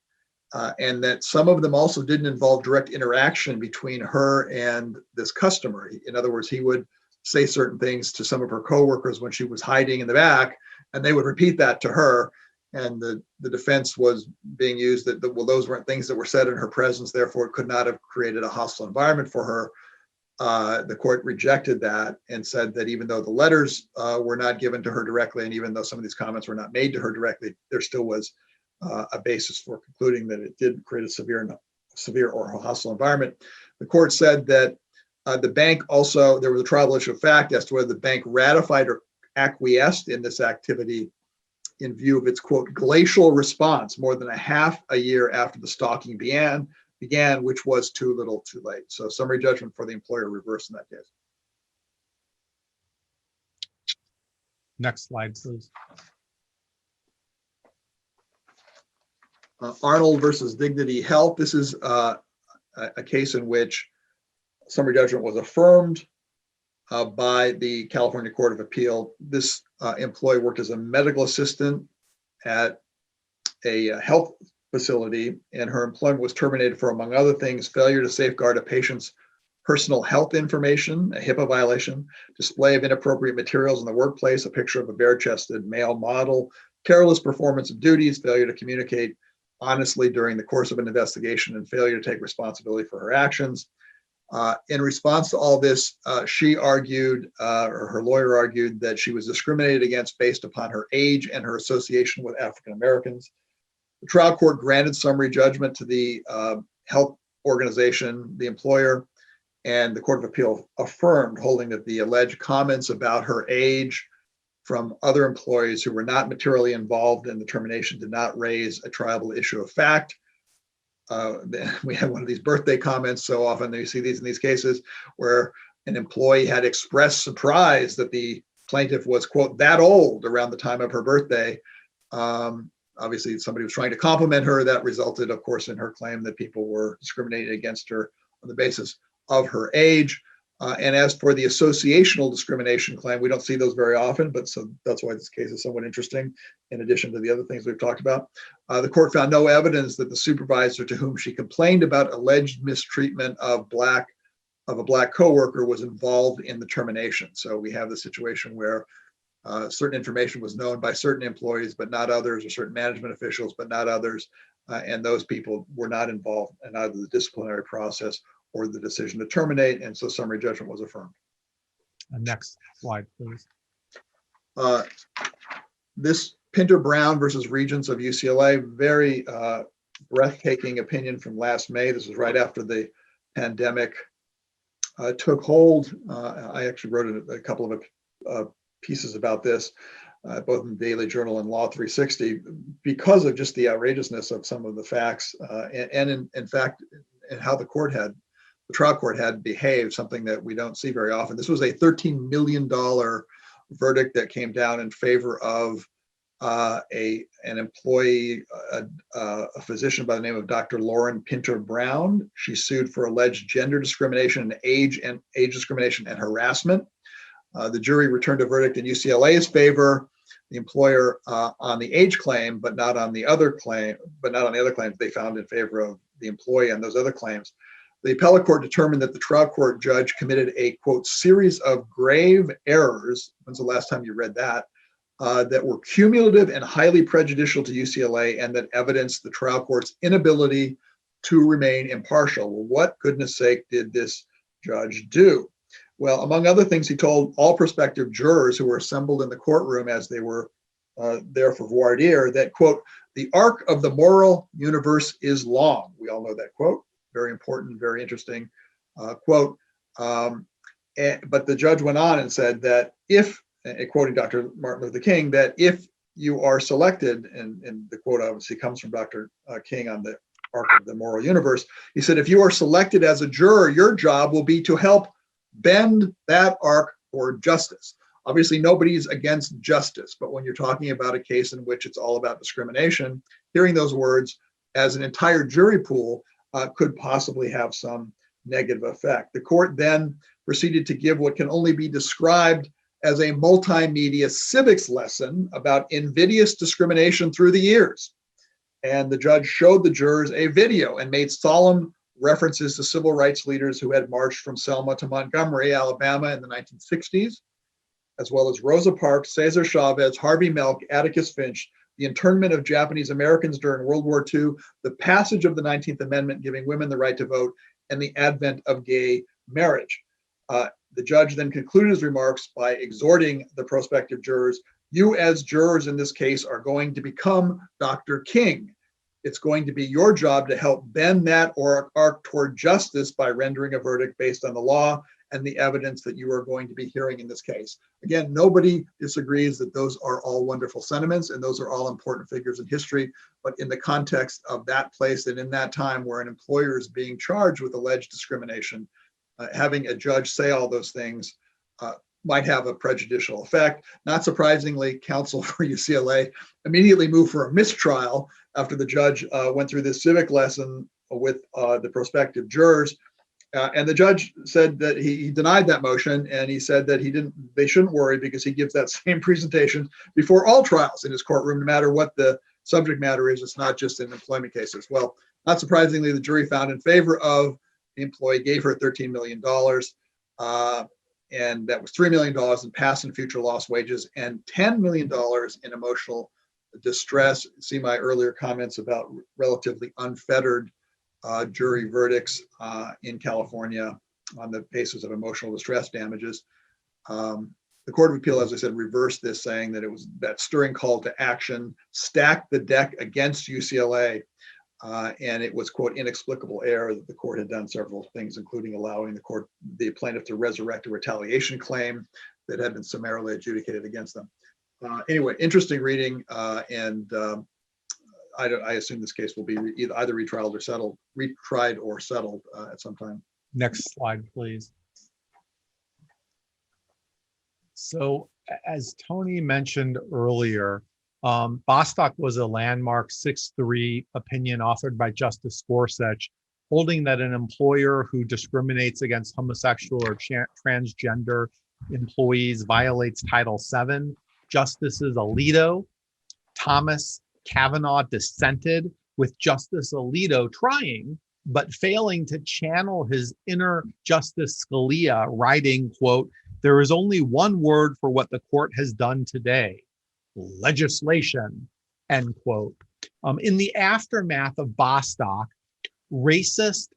and that some of them also didn't involve direct interaction between her and this customer. In other words, he would say certain things to some of her coworkers when she was hiding in the back, and they would repeat that to her. and the defense was being used that, well, those weren't things that were said in her presence, therefore it could not have created a hostile environment for her. The court rejected that and said that even though the letters were not given to her directly, and even though some of these comments were not made to her directly, there still was a basis for concluding that it did create a severe or hostile environment. The court said that the bank also, there was a tribal issue of fact as to whether the bank ratified or acquiesced in this activity in view of its, quote, glacial response more than a half a year after the stalking began, which was too little too late. So summary judgment for the employer reversed in that case. Next slide, please. Arnold versus Dignity Health. This is a case in which summary judgment was affirmed by the California Court of Appeal. This employee worked as a medical assistant at a health facility, and her employment was terminated for, among other things, failure to safeguard a patient's personal health information, a HIPAA violation, display of inappropriate materials in the workplace, a picture of a bare-chested male model, careless performance of duties, failure to communicate honestly during the course of an investigation, and failure to take responsibility for her actions. In response to all this, she argued, or her lawyer argued, that she was discriminated against based upon her age and her association with African Americans. The trial court granted summary judgment to the health organization, the employer, and the Court of Appeal affirmed, holding that the alleged comments about her age from other employees who were not materially involved in the termination did not raise a triable issue of fact. We had one of these birthday comments. So often you see these in these cases where an employee had expressed surprise that the plaintiff was, quote, that old around the time of her birthday. Obviously, somebody was trying to compliment her. That resulted, of course, in her claim that people were discriminating against her on the basis of her age. And as for the associational discrimination claim, we don't see those very often, but so that's why this case is somewhat interesting, in addition to the other things we've talked about. The court found no evidence that the supervisor to whom she complained about alleged mistreatment of a black coworker was involved in the termination. So we have the situation where certain information was known by certain employees, but not others, or certain management officials, but not others. And those people were not involved in either the disciplinary process or the decision to terminate, and so summary judgment was affirmed. Next slide, please. This Pinter-Brown versus Regents of UCLA, very breathtaking opinion from last May. This was right after the pandemic took hold. I actually wrote a couple of pieces about this, both in the Daily Journal and Law 360, because of just the outrageousness of some of the facts, and in fact, and how the trial court had behaved, something that we don't see very often. This was a $13 million verdict that came down in favor of an employee, a physician by the name of Dr. Lauren Pinter-Brown. She sued for alleged gender discrimination and age discrimination and harassment. The jury returned a verdict in UCLA's favor, the employer on the age claim, but not on the other claims they found in favor of the employee on those other claims. The appellate court determined that the trial court judge committed a, quote, series of grave errors. When's the last time you read that? That were cumulative and highly prejudicial to UCLA, and that evidenced the trial court's inability to remain impartial. Well, what, goodness sake, did this judge do? Well, among other things, he told all prospective jurors who were assembled in the courtroom as they were there for voir dire that, quote, the arc of the moral universe is long. We all know that quote. Very important, very interesting quote. But the judge went on and said that if, quoting Dr. Martin Luther King, that if you are selected, and the quote obviously comes from Dr. King on the arc of the moral universe, he said, if you are selected as a juror, your job will be to help bend that arc for justice. Obviously, nobody's against justice, but when you're talking about a case in which it's all about discrimination, hearing those words as an entire jury pool could possibly have some negative effect. The court then proceeded to give what can only be described as a multimedia civics lesson about invidious discrimination through the years. And the judge showed the jurors a video and made solemn references to civil rights leaders who had marched from Selma to Montgomery, Alabama in the 1960s, as well as Rosa Parks, Cesar Chavez, Harvey Milk, Atticus Finch, the internment of Japanese Americans during World War II, the passage of the 19th Amendment giving women the right to vote, and the advent of gay marriage. The judge then concluded his remarks by exhorting the prospective jurors, you as jurors in this case are going to become Dr. King. It's going to be your job to help bend that arc toward justice by rendering a verdict based on the law and the evidence that you are going to be hearing in this case. Again, nobody disagrees that those are all wonderful sentiments and those are all important figures in history, but in the context of that place and in that time where an employer is being charged with alleged discrimination, having a judge say all those things might have a prejudicial effect. Not surprisingly, counsel for UCLA immediately moved for a mistrial after the judge went through this civic lesson with the prospective jurors. And the judge said that he denied that motion, and he said that they shouldn't worry because he gives that same presentation before all trials in his courtroom, no matter what the subject matter is. It's not just in employment cases. Well, not surprisingly, the jury found in favor of the employee, gave her $13 million. And that was $3 million in past and future lost wages and $10 million in emotional distress. See my earlier comments about relatively unfettered jury verdicts in California on the basis of emotional distress damages. The Court of Appeal, as I said, reversed this, saying that it was that stirring call to action, stacked the deck against UCLA, and it was, quote, inexplicable error that the court had done several things, including allowing the plaintiff to resurrect a retaliation claim that had been summarily adjudicated against them. Anyway, interesting reading, and I assume this case will be either retried or settled at some time. Next slide, please. So as Tony mentioned earlier, Bostock was a landmark 6-3 opinion authored by Justice Gorsuch, holding that an employer who discriminates against homosexual or transgender employees violates Title VII. Justices Alito, Thomas, Kavanaugh dissented, with Justice Alito trying but failing to channel his inner Justice Scalia, writing, quote, "There is only one word for what the court has done today: legislation," end quote. In the aftermath of Bostock, racist,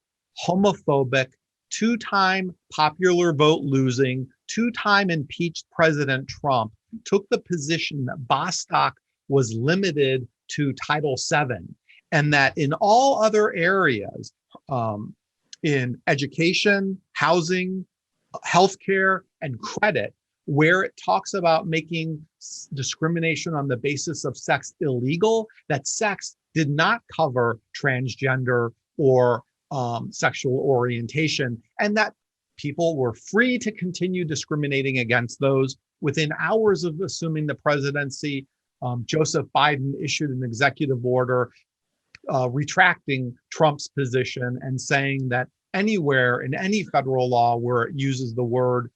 homophobic, two-time popular vote losing, two-time impeached President Trump took the position that Bostock was limited to Title VII, and that in all other areas, in education, housing, healthcare, and credit, where it talks about making discrimination on the basis of sex illegal, that sex did not cover transgender or sexual orientation, and that people were free to continue discriminating against those. Within hours of assuming the presidency, Joseph Biden issued an executive order retracting Trump's position and saying that anywhere in any federal law where it uses the word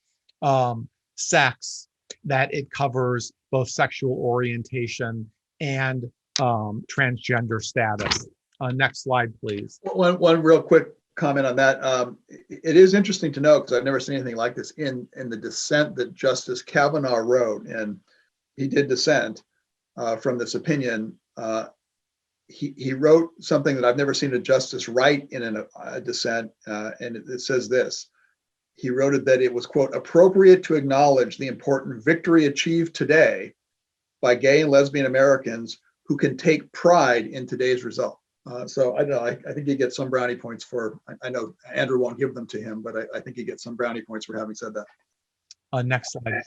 sex, that it covers both sexual orientation and transgender status. Next slide, please. One real quick comment on that. It is interesting to know, because I've never seen anything like this, in the dissent that Justice Kavanaugh wrote, and he did dissent from this opinion. He wrote something that I've never seen a justice write in a dissent, and it says this. He wrote it that it was, quote, appropriate to acknowledge the important victory achieved today by gay and lesbian Americans who can take pride in today's result. So I don't know, I think he gets some brownie points for, I know Andrew won't give them to him, but I think he gets some brownie points for having said that. Next slide.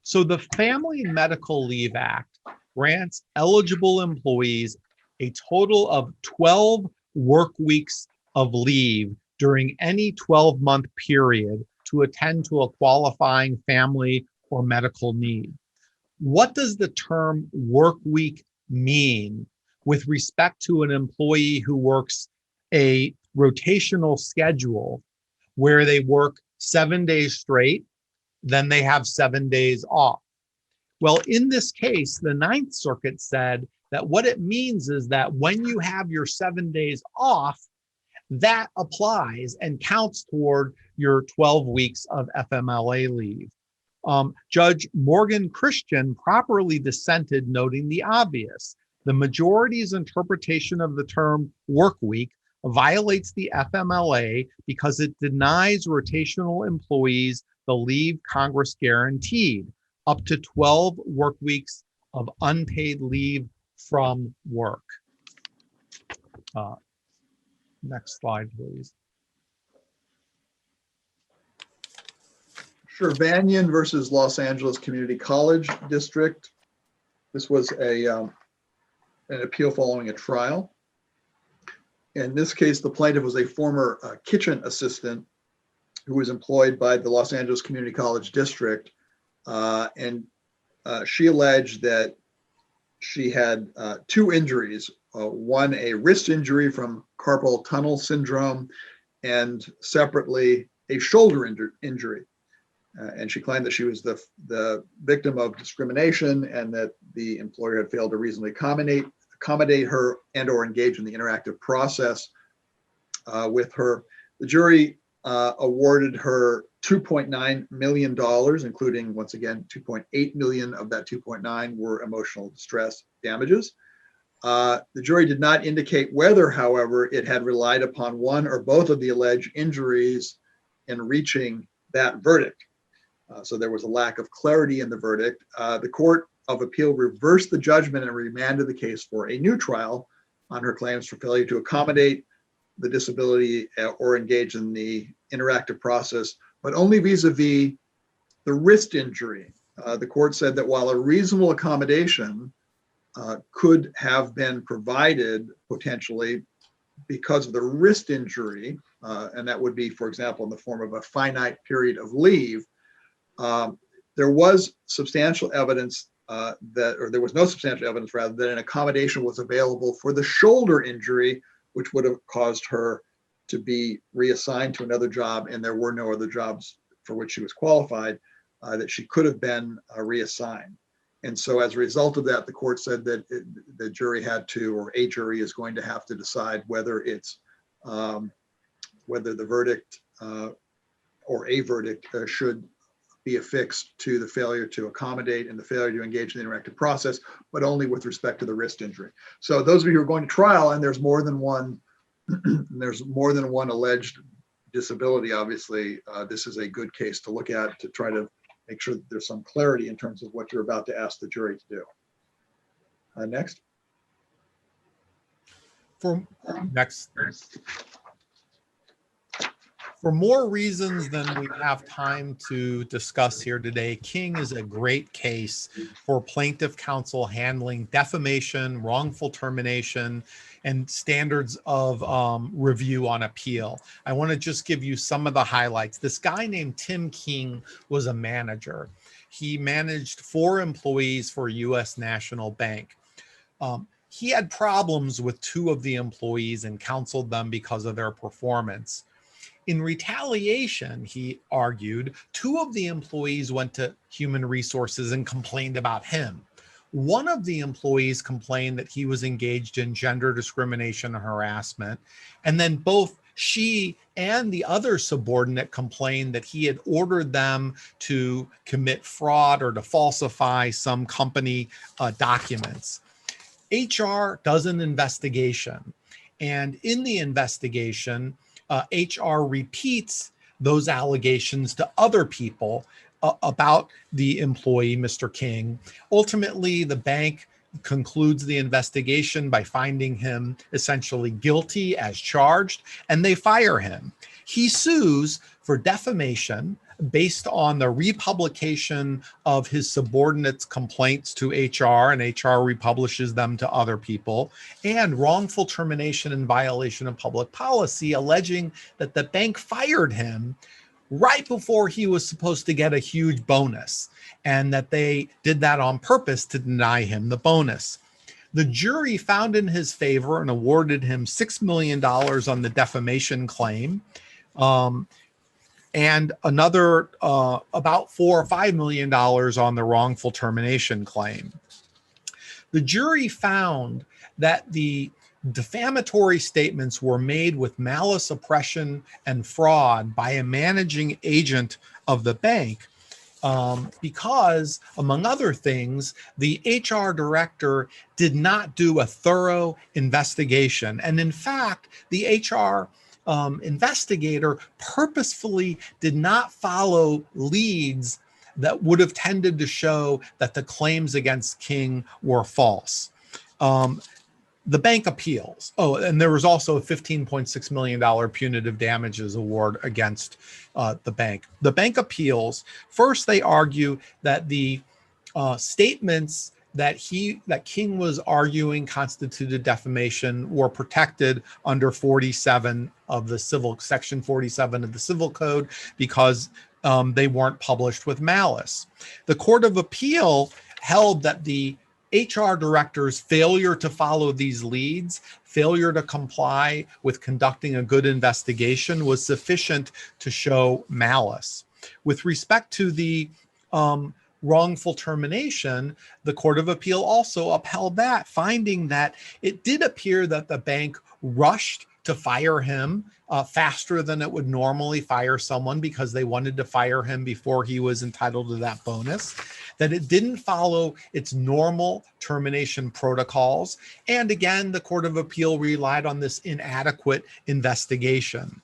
So the Family Medical Leave Act grants eligible employees a total of 12 work weeks of leave during any 12-month period to attend to a qualifying family or medical need. What does the term work week mean with respect to an employee who works a rotational schedule where they work 7 days straight, then they have 7 days off? Well, in this case, the Ninth Circuit said that what it means is that when you have your 7 days off, that applies and counts toward your 12 weeks of FMLA leave. Judge Morgan Christian properly dissented, noting the obvious. The majority's interpretation of the term work week violates the FMLA because it denies rotational employees the leave Congress guaranteed, up to 12 work weeks of unpaid leave from work. Next slide, please. Shirvanyan versus Los Angeles Community College District. This was an appeal following a trial. In this case, the plaintiff was a former kitchen assistant who was employed by the Los Angeles Community College District. She alleged that she had two injuries, one a wrist injury from carpal tunnel syndrome, and separately a shoulder injury. And she claimed that she was the victim of discrimination and that the employer had failed to reasonably accommodate her and or engage in the interactive process with her. The jury awarded her $2.9 million, including, once again, $2.8 million of that 2.9 were emotional distress damages. The jury did not indicate whether, however, it had relied upon one or both of the alleged injuries in reaching that verdict. So there was a lack of clarity in the verdict. The Court of Appeal reversed the judgment and remanded the case for a new trial on her claims for failure to accommodate the disability or engage in the interactive process, but only vis-a-vis the wrist injury. The court said that while a reasonable accommodation could have been provided potentially because of the wrist injury, and that would be, for example, in the form of a finite period of leave, there was substantial evidence there was no substantial evidence rather that an accommodation was available for the shoulder injury, which would have caused her to be reassigned to another job, and there were no other jobs for which she was qualified, that she could have been reassigned. And so as a result of that, the court said that the jury had to, or a jury is going to have to decide whether it's, whether the verdict or a verdict should be affixed to the failure to accommodate and the failure to engage in the interactive process, but only with respect to the wrist injury. So those of you who are going to trial, and there's more than one, alleged disability, obviously, this is a good case to look at to try to make sure that there's some clarity in terms of what you're about to ask the jury to do. Next. For more reasons than we have time to discuss here today, King is a great case for plaintiff counsel handling defamation, wrongful termination, and standards of review on appeal. I want to just give you some of the highlights. This guy named Tim King was a manager. He managed 4 employees for U.S. National Bank. He had problems with 2 of the employees and counseled them because of their performance. In retaliation, he argued, 2 of the employees went to human resources and complained about him. One of the employees complained that he was engaged in gender discrimination and harassment. And then both she and the other subordinate complained that he had ordered them to commit fraud or to falsify some company documents. HR does an investigation. And in the investigation, HR repeats those allegations to other people about the employee, Mr. King. Ultimately, the bank concludes the investigation by finding him essentially guilty as charged, and they fire him. He sues for defamation based on the republication of his subordinates' complaints to HR, and HR republishes them to other people, and wrongful termination in violation of public policy, alleging that the bank fired him right before he was supposed to get a huge bonus, and that they did that on purpose to deny him the bonus. The jury found in his favor and awarded him $6 million on the defamation claim, and another about $4 or $5 million on the wrongful termination claim. The jury found that the defamatory statements were made with malice, oppression, and fraud by a managing agent of the bank, because, among other things, the HR director did not do a thorough investigation. And in fact, the HR investigator purposefully did not follow leads that would have tended to show that the claims against King were false. The bank appeals. Oh, and there was also a $15.6 million punitive damages award against the bank. The bank appeals. First, they argue that the statements that King was arguing constituted defamation were protected under 47 of the section 47 of the Civil Code because they weren't published with malice. The Court of Appeal held that the HR director's failure to follow these leads, failure to comply with conducting a good investigation was sufficient to show malice. With respect to the wrongful termination, the Court of Appeal also upheld that, finding that it did appear that the bank rushed to fire him faster than it would normally fire someone because they wanted to fire him before he was entitled to that bonus, that it didn't follow its normal termination protocols. And again, the Court of Appeal relied on this inadequate investigation.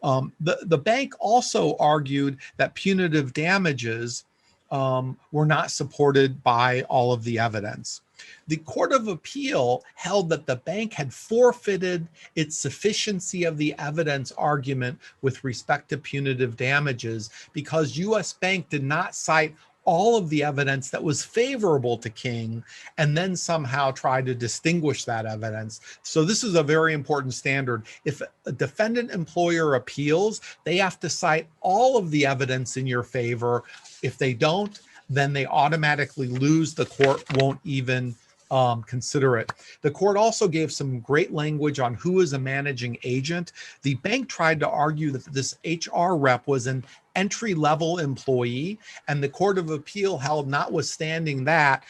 The bank also argued that punitive damages were not supported by all of the evidence. The Court of Appeal held that the bank had forfeited its sufficiency of the evidence argument with respect to punitive damages because U.S. Bank did not cite all of the evidence that was favorable to King and then somehow tried to distinguish that evidence. So this is a very important standard. If a defendant employer appeals, they have to cite all of the evidence in your favor. If they don't, then they automatically lose. The court won't even consider it. The court also gave some great language on who is a managing agent. The bank tried to argue that this HR rep was an entry-level employee, and the Court of Appeal held, notwithstanding that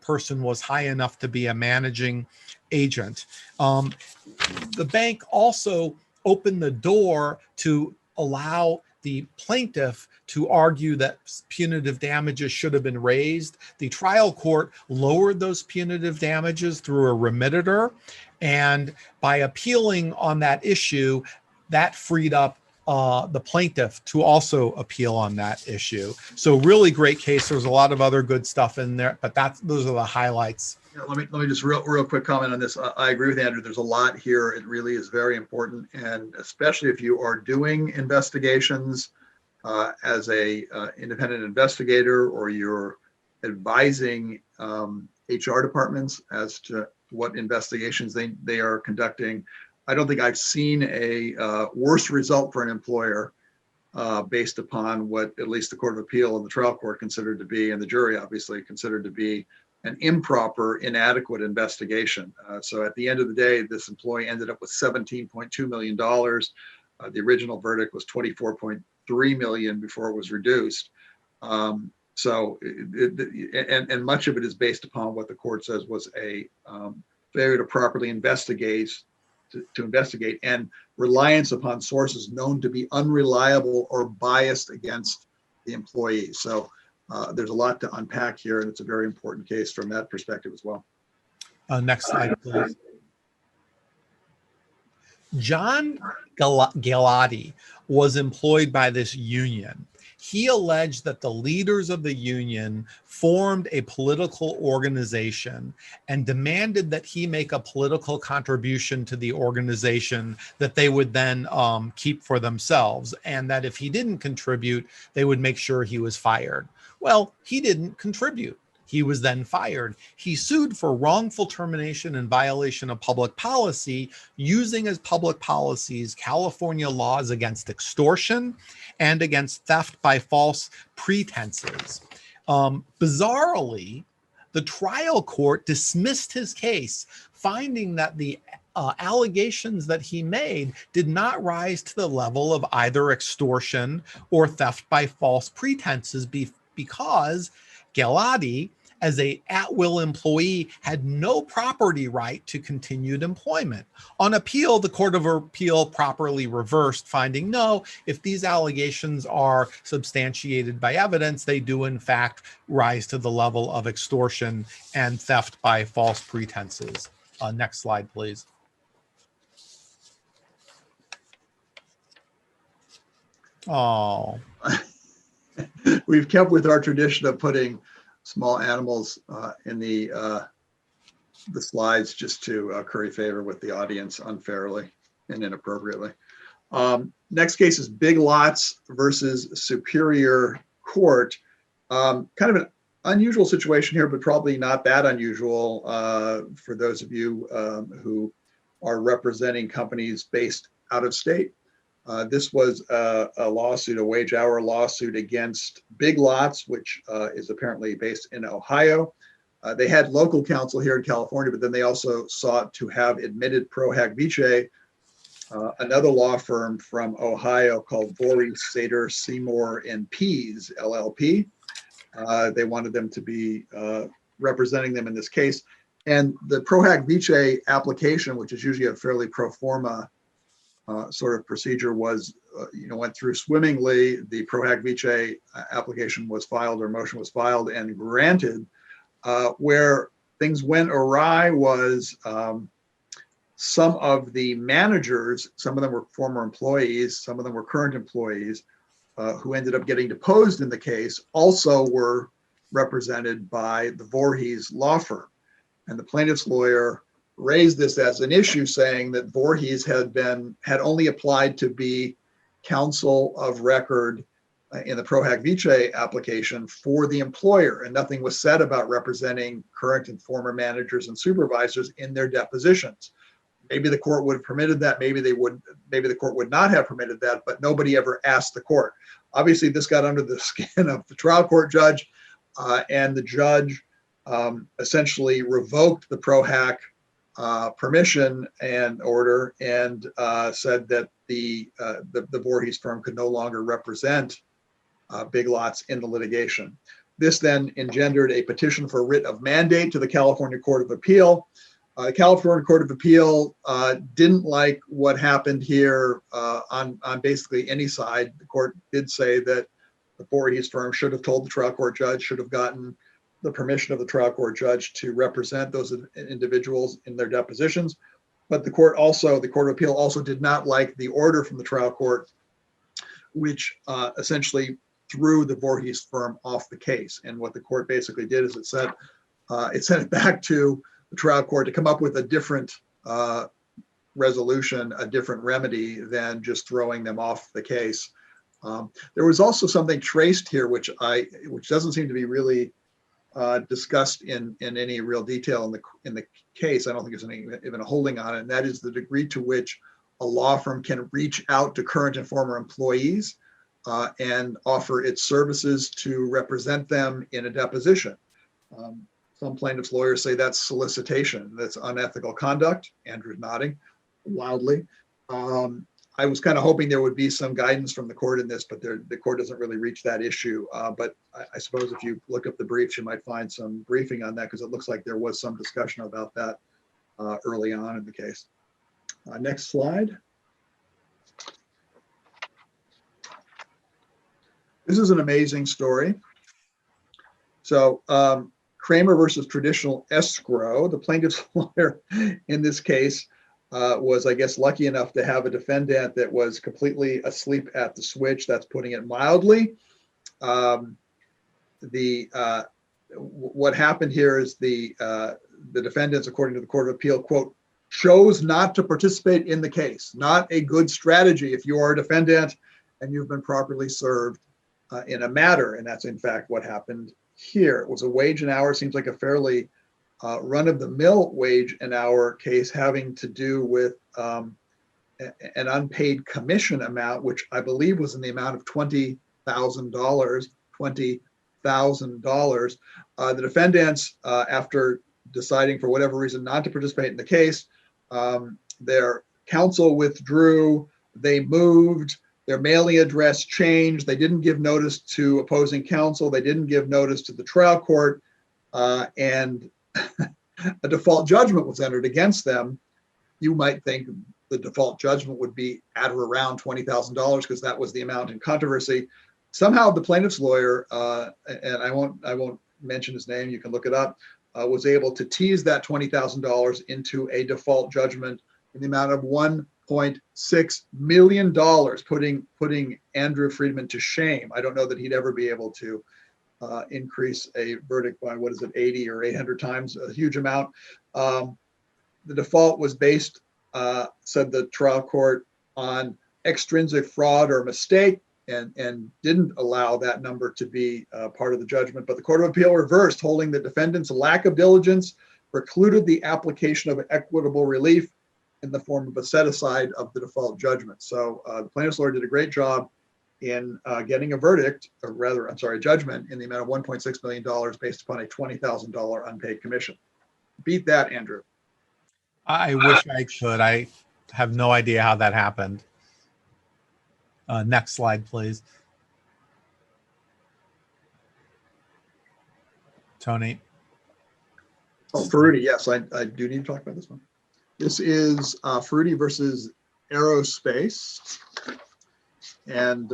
person was high enough to be a managing agent. The bank also opened the door to allow the plaintiff to argue that punitive damages should have been raised. The trial court lowered those punitive damages through a remitter, and by appealing on that issue, that freed up the plaintiff to also appeal on that issue. So really great case. There's a lot of other good stuff in there, but those are the highlights. Yeah, let me just real quick comment on this. I agree with Andrew. There's a lot here. It really is very important, and especially if you are doing investigations as a independent investigator, or you're advising HR departments as to what investigations they are conducting. I don't think I've seen a worse result for an employer based upon what at least the Court of Appeal and the trial court considered to be, and the jury obviously considered to be, an improper, inadequate investigation. So at the end of the day, this employee ended up with $17.2 million. The original verdict was $24.3 million before it was reduced. So much of it is based upon what the court says was a failure to properly investigate, to investigate, and reliance upon sources known to be unreliable or biased against the employee. So there's a lot to unpack here, and it's a very important case from that perspective as well. Next slide, please. John Galati was employed by this union. He alleged that the leaders of the union formed a political organization and demanded that he make a political contribution to the organization that they would then keep for themselves, and that if he didn't contribute, they would make sure he was fired. Well, he didn't contribute. He was then fired. He sued for wrongful termination and violation of public policy, using as public policies California laws against extortion and against theft by false pretenses. Bizarrely, the trial court dismissed his case, finding that the allegations that he made did not rise to the level of either extortion or theft by false pretenses because Galati as a at-will employee had no property right to continued employment. On appeal, the Court of Appeal properly reversed, finding no, if these allegations are substantiated by evidence, they do in fact rise to the level of extortion and theft by false pretenses. Next slide, please. Oh, We've kept with our tradition of putting small animals in the slides just to curry favor with the audience unfairly and inappropriately. Next case is Big Lots versus Superior Court. Kind of an unusual situation here, but probably not that unusual for those of you who are representing companies based out of state. This was a lawsuit, a wage hour lawsuit against Big Lots, which is apparently based in Ohio. They had local counsel here in California, but then they also sought to have admitted pro hac vice, another law firm from Ohio called Voorhees, Sater, Seymour, and Pease, LLP. They wanted them to be representing them in this case. And the pro hac vice application, which is usually a fairly pro forma sort of procedure, was, went through swimmingly. The pro hac vice application was filed, or motion was filed and granted. Where things went awry was some of the managers, some of them were former employees, some of them were current employees, who ended up getting deposed in the case, also were represented by the Voorhees law firm. And the plaintiff's lawyer raised this as an issue, saying that Voorhees had only applied to be counsel of record in the pro hac vice application for the employer, and nothing was said about representing current and former managers and supervisors in their depositions. Maybe the court would have permitted that, maybe the court would not have permitted that, but nobody ever asked the court. Obviously, this got under the skin of the trial court judge, and the judge essentially revoked the pro hac permission and order, and said that the Voorhees firm could no longer represent Big Lots in the litigation. This then engendered a petition for writ of mandate to the California Court of Appeal. The California Court of Appeal didn't like what happened here on basically any side. The court did say that the Voorhees firm should have told the trial court judge, should have gotten the permission of the trial court judge to represent those individuals in their depositions. But the Court of Appeal also did not like the order from the trial court, which essentially threw the Voorhees firm off the case. And what the court basically did is it sent it back to the trial court to come up with a different resolution, a different remedy than just throwing them off the case. There was also something traced here, which doesn't seem to be really discussed in any real detail in the case. I don't think there's any even a holding on it, and that is the degree to which a law firm can reach out to current and former employees and offer its services to represent them in a deposition. Some plaintiffs' lawyers say that's solicitation, that's unethical conduct. Andrew's nodding loudly. I was kind of hoping there would be some guidance from the court in this, but the court doesn't really reach that issue. But I suppose if you look up the briefs, you might find some briefing on that, because it looks like there was some discussion about that early on in the case. Next slide. This is an amazing story. So Kramer versus Traditional Escrow, the plaintiff's lawyer in this case was, I guess, lucky enough to have a defendant that was completely asleep at the switch. That's putting it mildly. What happened here is the defendants, according to the Court of Appeal, quote, chose not to participate in the case. Not a good strategy if you are a defendant and you've been properly served in a matter. And that's in fact what happened here. It was a wage and hour, seems like a fairly run-of-the-mill wage and hour case having to do with an unpaid commission amount, which I believe was in the amount of $20,000. $20,000. The defendants, after deciding for whatever reason not to participate in the case, their counsel withdrew, they moved, their mailing address changed, they didn't give notice to opposing counsel, they didn't give notice to the trial court. and a default judgment was entered against them, you might think the default judgment would be at or around $20,000 because that was the amount in controversy. Somehow the plaintiff's lawyer, and I won't mention his name, you can look it up, was able to tease that $20,000 into a default judgment in the amount of $1.6 million, putting Andrew Friedman to shame. I don't know that he'd ever be able to increase a verdict by, 80 or 800 times, a huge amount. The default was based, said the trial court, on extrinsic fraud or mistake, and didn't allow that number to be part of the judgment. But the Court of Appeal reversed, holding the defendant's lack of diligence precluded the application of equitable relief in the form of a set aside of the default judgment. So the plaintiff's lawyer did a great job in getting a verdict, or rather, I'm sorry, a judgment in the amount of $1.6 million based upon a $20,000 unpaid commission. Beat that, Andrew. I wish I could. I have no idea how that happened. Next slide, please. Tony. Oh, Fruity, yes, I do need to talk about this one. This is Fruity versus Aerospace. And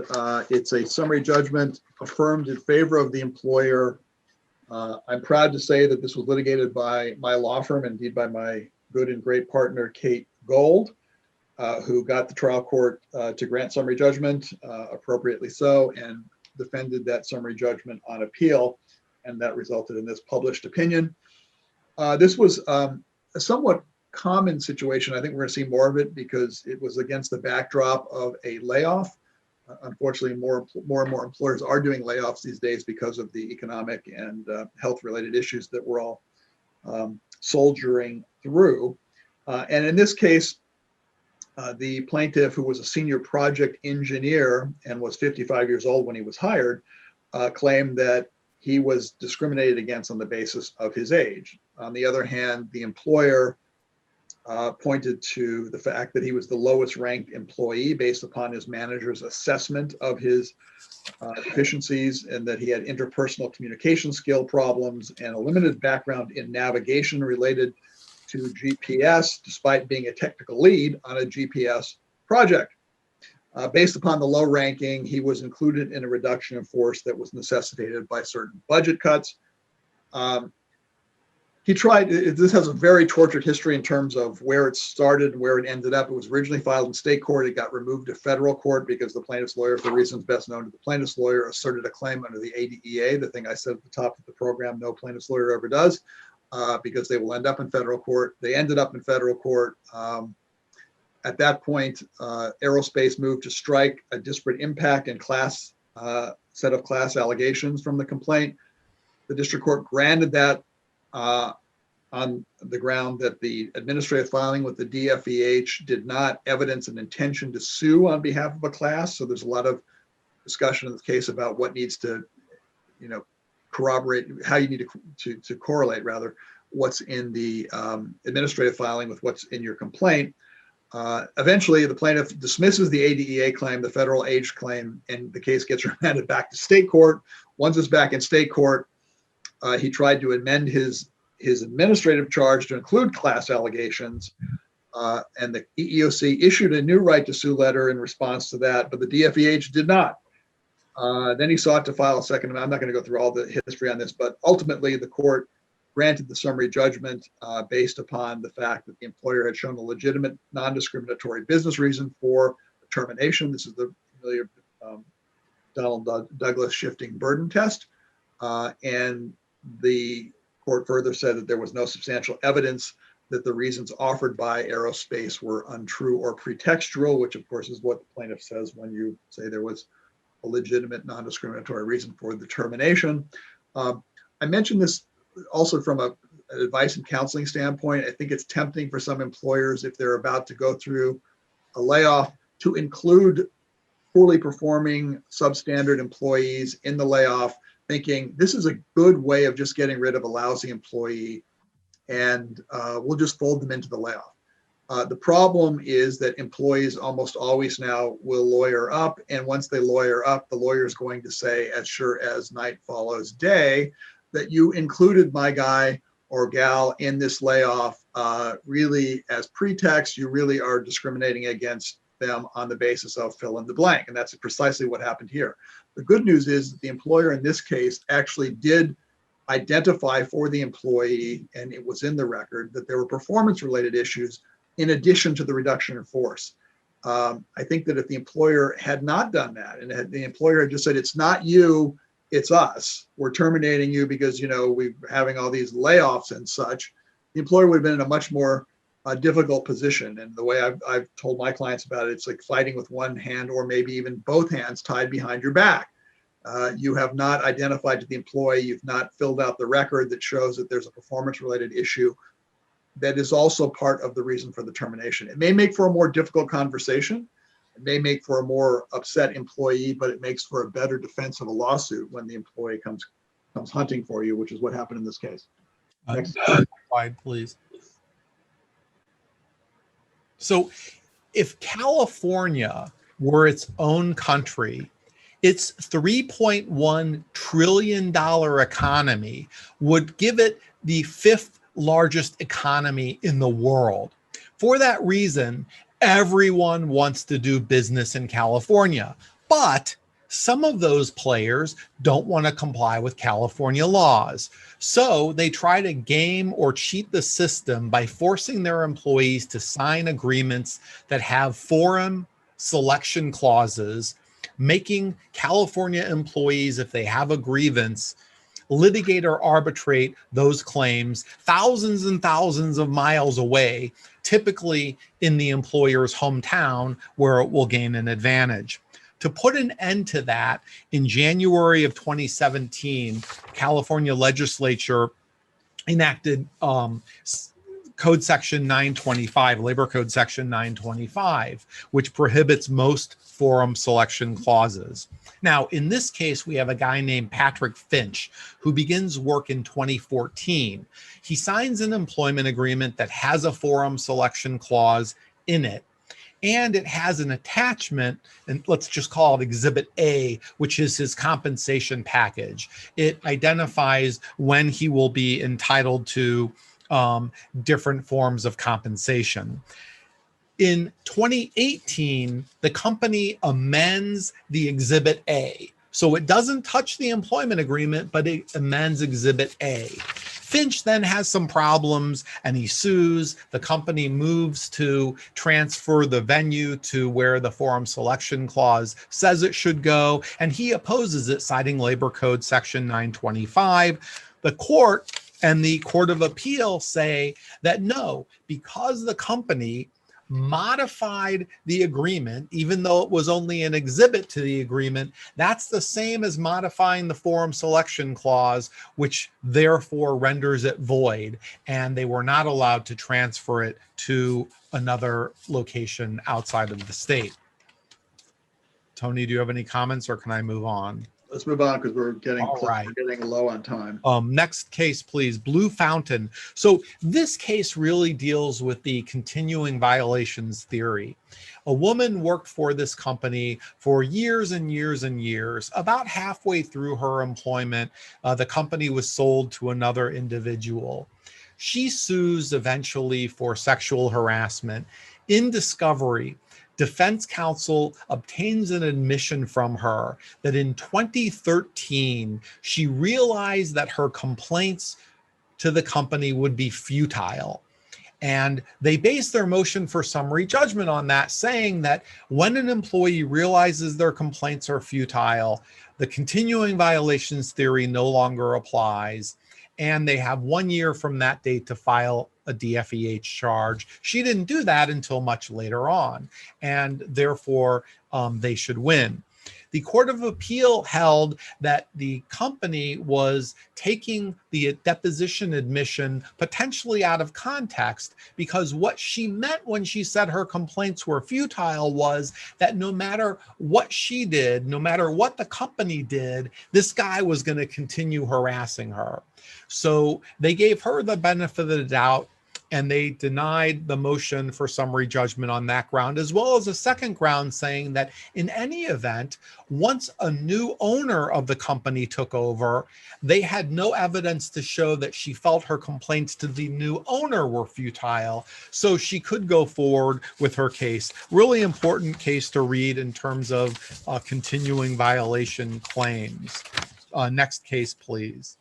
it's a summary judgment affirmed in favor of the employer. I'm proud to say that this was litigated by my law firm, indeed by my good and great partner, Kate Gold, who got the trial court to grant summary judgment, appropriately so, and defended that summary judgment on appeal. And that resulted in this published opinion. This was a somewhat common situation. I think we're going to see more of it because it was against the backdrop of a layoff. Unfortunately, more and more employers are doing layoffs these days because of the economic and health-related issues that we're all soldiering through. And in this case, the plaintiff, who was a senior project engineer and was 55 years old when he was hired, claimed that he was discriminated against on the basis of his age. On the other hand, the employer pointed to the fact that he was the lowest ranked employee based upon his manager's assessment of his deficiencies, and that he had interpersonal communication skill problems and a limited background in navigation related to GPS, despite being a technical lead on a GPS project. Based upon the low ranking, he was included in a reduction in force that was necessitated by certain budget cuts. He tried, this has a very tortured history in terms of where it started and where it ended up. It was originally filed in state court. It got removed to federal court because the plaintiff's lawyer, for reasons best known to the plaintiff's lawyer, asserted a claim under the ADEA, the thing I said at the top of the program, no plaintiff's lawyer ever does, because they will end up in federal court. They ended up in federal court. At that point, Aerospace moved to strike a disparate impact and set of class allegations from the complaint. The district court granted that on the ground that the administrative filing with the DFEH did not evidence an intention to sue on behalf of a class. So there's a lot of discussion in this case about what needs to, corroborate, how you need to correlate rather what's in the administrative filing with what's in your complaint. Eventually, the plaintiff dismisses the ADEA claim, the federal age claim, and the case gets remanded back to state court. Once it's back in state court, he tried to amend his administrative charge to include class allegations, and the EEOC issued a new right to sue letter in response to that, but the DFEH did not. Then he sought to file a second amendment. I'm not going to go through all the history on this, but ultimately the court granted the summary judgment based upon the fact that the employer had shown a legitimate non-discriminatory business reason for termination. This is the familiar Donald Douglas shifting burden test. And the court further said that there was no substantial evidence that the reasons offered by Aerospace were untrue or pretextual, which of course is what the plaintiff says when you say there was a legitimate non-discriminatory reason for the termination. I mentioned this also from an advice and counseling standpoint. I think it's tempting for some employers, if they're about to go through a layoff, to include poorly performing substandard employees in the layoff, thinking this is a good way of just getting rid of a lousy employee, and we'll just fold them into the layoff. The problem is that employees almost always now will lawyer up, and once they lawyer up, the lawyer is going to say, as sure as night follows day, that you included my guy or gal in this layoff really as pretext. You really are discriminating against them on the basis of fill in the blank. And that's precisely what happened here. The good news is that the employer in this case actually did identify for the employee, and it was in the record, that there were performance related issues in addition to the reduction in force. I think that if the employer had not done that, and the employer had just said, it's not you, it's us, we're terminating you because, you know, we're having all these layoffs and such, the employer would have been in a much more difficult position. And the way I've told my clients about it, it's like fighting with one hand or maybe even both hands tied behind your back. You have not identified to the employee, you've not filled out the record that shows that there's a performance related issue. That is also part of the reason for the termination. It may make for a more difficult conversation. It may make for a more upset employee, but it makes for a better defense of a lawsuit when the employee comes hunting for you, which is what happened in this case. Next slide, please. So if California were its own country, its $3.1 trillion economy would give it the 5th largest economy in the world. For that reason, everyone wants to do business in California, but some of those players don't want to comply with California laws. So they try to game or cheat the system by forcing their employees to sign agreements that have forum selection clauses, making California employees, if they have a grievance, litigate or arbitrate those claims thousands and thousands of miles away, typically in the employer's hometown where it will gain an advantage. To put an end to that, in January of 2017, California legislature enacted Code Section 925, Labor Code Section 925, which prohibits most forum selection clauses. Now, in this case, we have a guy named Patrick Finch who begins work in 2014. He signs an employment agreement that has a forum selection clause in it, and it has an attachment, and let's just call it Exhibit A, which is his compensation package. It identifies when he will be entitled to different forms of compensation. In 2018, the company amends the Exhibit A. So it doesn't touch the employment agreement, but it amends Exhibit A. Finch then has some problems and he sues. The company moves to transfer the venue to where the forum selection clause says it should go, and he opposes it, citing Labor Code Section 925. The court and the Court of Appeal say that no, because the company modified the agreement, even though it was only an exhibit to the agreement, that's the same as modifying the forum selection clause, which therefore renders it void, and they were not allowed to transfer it to another location outside of the state. Tony, do you have any comments, or can I move on? Let's move on because we're getting right. We're getting low on time. Next case, please. Blue Fountain. So this case really deals with the continuing violations theory. A woman worked for this company for years and years and years. About halfway through her employment, the company was sold to another individual. She sues eventually for sexual harassment. In discovery, defense counsel obtains an admission from her that in 2013, she realized that her complaints to the company would be futile. And they base their motion for summary judgment on that, saying that when an employee realizes their complaints are futile, the continuing violations theory no longer applies, and they have 1 year from that date to file a DFEH charge. She didn't do that until much later on, and therefore they should win. The Court of Appeal held that the company was taking the deposition admission potentially out of context, because what she meant when she said her complaints were futile was that no matter what she did, no matter what the company did, this guy was going to continue harassing her. So they gave her the benefit of the doubt and they denied the motion for summary judgment on that ground, as well as a second ground saying that in any event, once a new owner of the company took over, they had no evidence to show that she felt her complaints to the new owner were futile, so she could go forward with her case. Really important case to read in terms of continuing violation claims. Next case, please.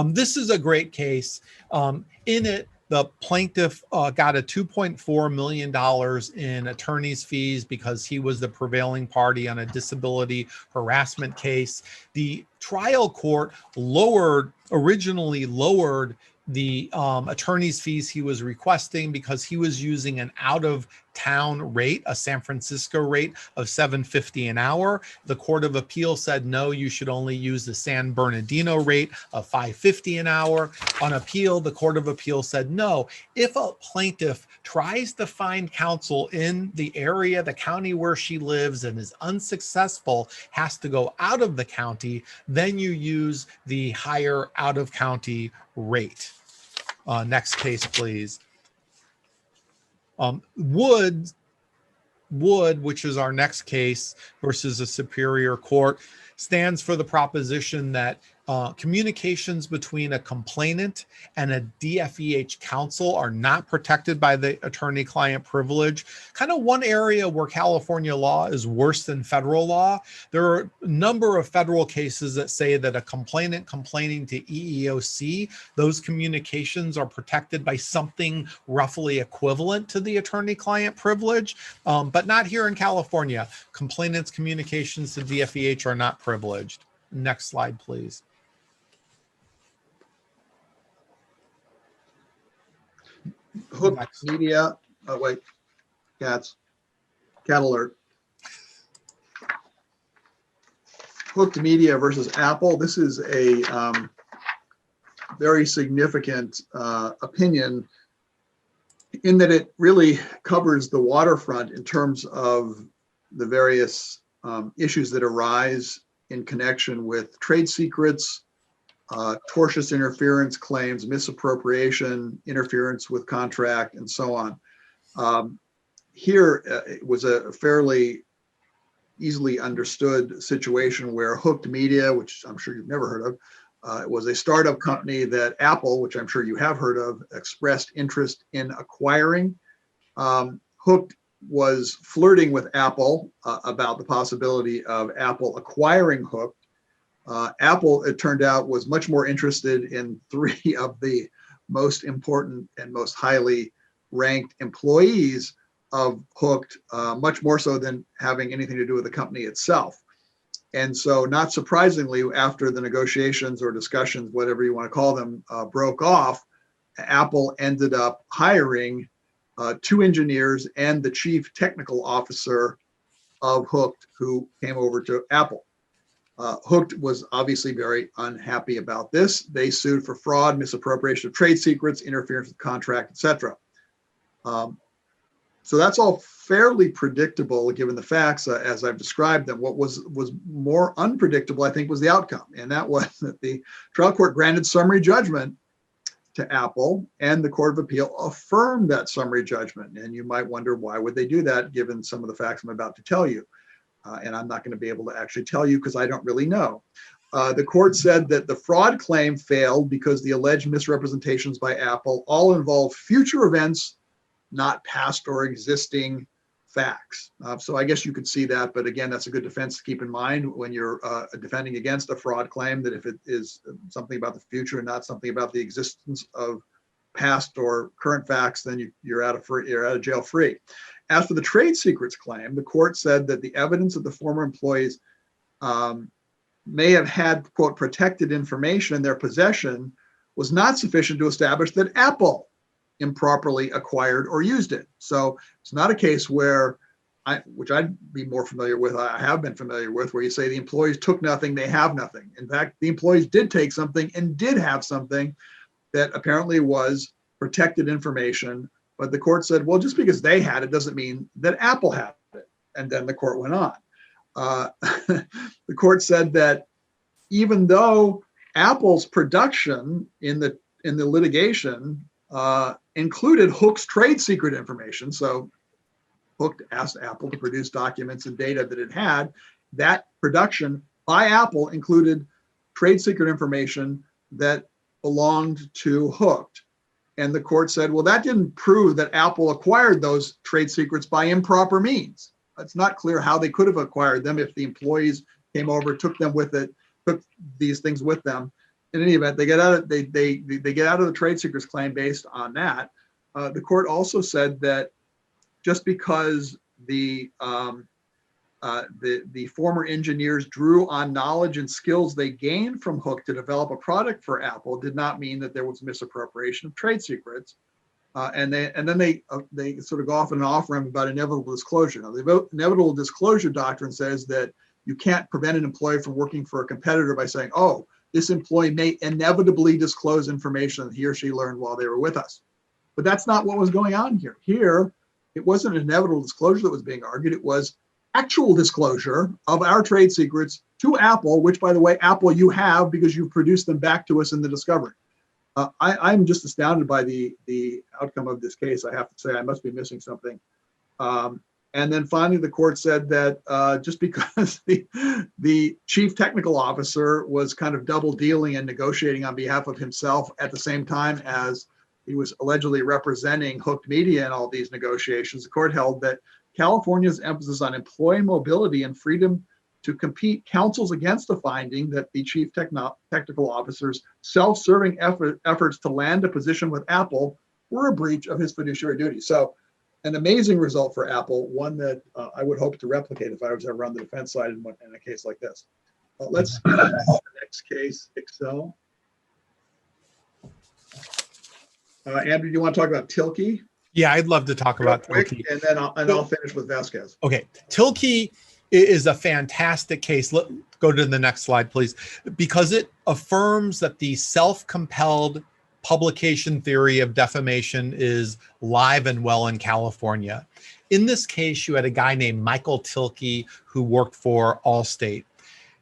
This is a great case. In it, the plaintiff got a $2.4 million in attorney's fees because he was the prevailing party on a disability harassment case. The trial court originally lowered the attorney's fees he was requesting because he was using an out-of-town rate, a San Francisco rate of $7.50 an hour. The Court of Appeal said, no, you should only use the San Bernardino rate of $5.50 an hour. On appeal, the Court of Appeal said, no, if a plaintiff tries to find counsel in the area, the county where she lives, and is unsuccessful, has to go out of the county, then you use the higher out-of-county rate. Next case, please. Wood, which is our next case versus a superior court, stands for the proposition that communications between a complainant and a DFEH counsel are not protected by the attorney-client privilege. Kind of one area where California law is worse than federal law. There are a number of federal cases that say that a complainant complaining to EEOC, those communications are protected by something roughly equivalent to the attorney-client privilege, but not here in California. Complainants' communications to DFEH are not privileged. Next slide, please. Hook Media, oh wait, cat alert. Hooked Media versus Apple. This is a very significant opinion in that it really covers the waterfront in terms of the various issues that arise in connection with trade secrets, tortious interference claims, misappropriation, interference with contract, and so on. Here, it was a fairly easily understood situation where Hooked Media, which I'm sure you've never heard of, it was a startup company that Apple, which I'm sure you have heard of, expressed interest in acquiring. Hooked was flirting with Apple about the possibility of Apple acquiring Hooked. Apple, it turned out, was much more interested in 3 of the most important and most highly ranked employees of Hooked, much more so than having anything to do with the company itself. And so, not surprisingly, after the negotiations or discussions, whatever you want to call them, broke off, Apple ended up hiring 2 engineers and the chief technical officer of Hooked, who came over to Apple. Hooked was obviously very unhappy about this. They sued for fraud, misappropriation of trade secrets, interference with contract, etc. So that's all fairly predictable given the facts as I've described them. What was more unpredictable, I think, was the outcome, and that was that the trial court granted summary judgment to Apple, and the Court of Appeal affirmed that summary judgment. And you might wonder, why would they do that given some of the facts I'm about to tell you? And I'm not going to be able to actually tell you because I don't really know. The court said that the fraud claim failed because the alleged misrepresentations by Apple all involve future events, not past or existing facts. So I guess you could see that, but again, that's a good defense to keep in mind when you're defending against a fraud claim, that if it is something about the future and not something about the existence of past or current facts, then you're out of jail free. As for the trade secrets claim, the court said that the evidence of the former employees may have had, quote, protected information in their possession was not sufficient to establish that Apple improperly acquired or used it. So it's not a case where, which I'd be more familiar with, I have been familiar with, where you say the employees took nothing, they have nothing. In fact, the employees did take something and did have something that apparently was protected information. But the court said, well, just because they had it doesn't mean that Apple had it. And then the court went on. The court said that even though Apple's production in the in the litigation included Hook's trade secret information. So Hook asked Apple to produce documents and data that it had. That production by Apple included trade secret information that belonged to Hook. And the court said, well, that didn't prove that Apple acquired those trade secrets by improper means. It's not clear how they could have acquired them if the employees came over, took them with it, took these things with them. In any event, they get out of the trade secrets claim based on that. The court also said that just because the former engineers drew on knowledge and skills they gained from Hook to develop a product for Apple did not mean that there was misappropriation of trade secrets. And then they sort of go off and offer them about inevitable disclosure. Now, the inevitable disclosure doctrine says that you can't prevent an employee from working for a competitor by saying, oh, this employee may inevitably disclose information that he or she learned while they were with us. But that's not what was going on here. Here, it wasn't an inevitable disclosure that was being argued. It was actual disclosure of our trade secrets to Apple, which, by the way, Apple, you have because you've produced them back to us in the discovery. I'm just astounded by the outcome of this case. I have to say, I must be missing something. And then finally, the court said that just because the chief technical officer was kind of double dealing and negotiating on behalf of himself at the same time as he was allegedly representing Hooked Media in all these negotiations, the court held that California's emphasis on employee mobility and freedom to compete counsels against the finding that the chief technical officer's self-serving efforts to land a position with Apple were a breach of his fiduciary duty. So an amazing result for Apple, one that I would hope to replicate if I was ever on the defense side in a case like this. Let's the next case, Excel. Andrew, do you want to talk about Tilke? Yeah, I'd love to talk about Tilke. And then I'll finish with Vasquez. Okay, Tilke is a fantastic case. Go to the next slide, please, because it affirms that the self-compelled publication theory of defamation is live and well in California. In this case, you had a guy named Michael Tilke who worked for Allstate.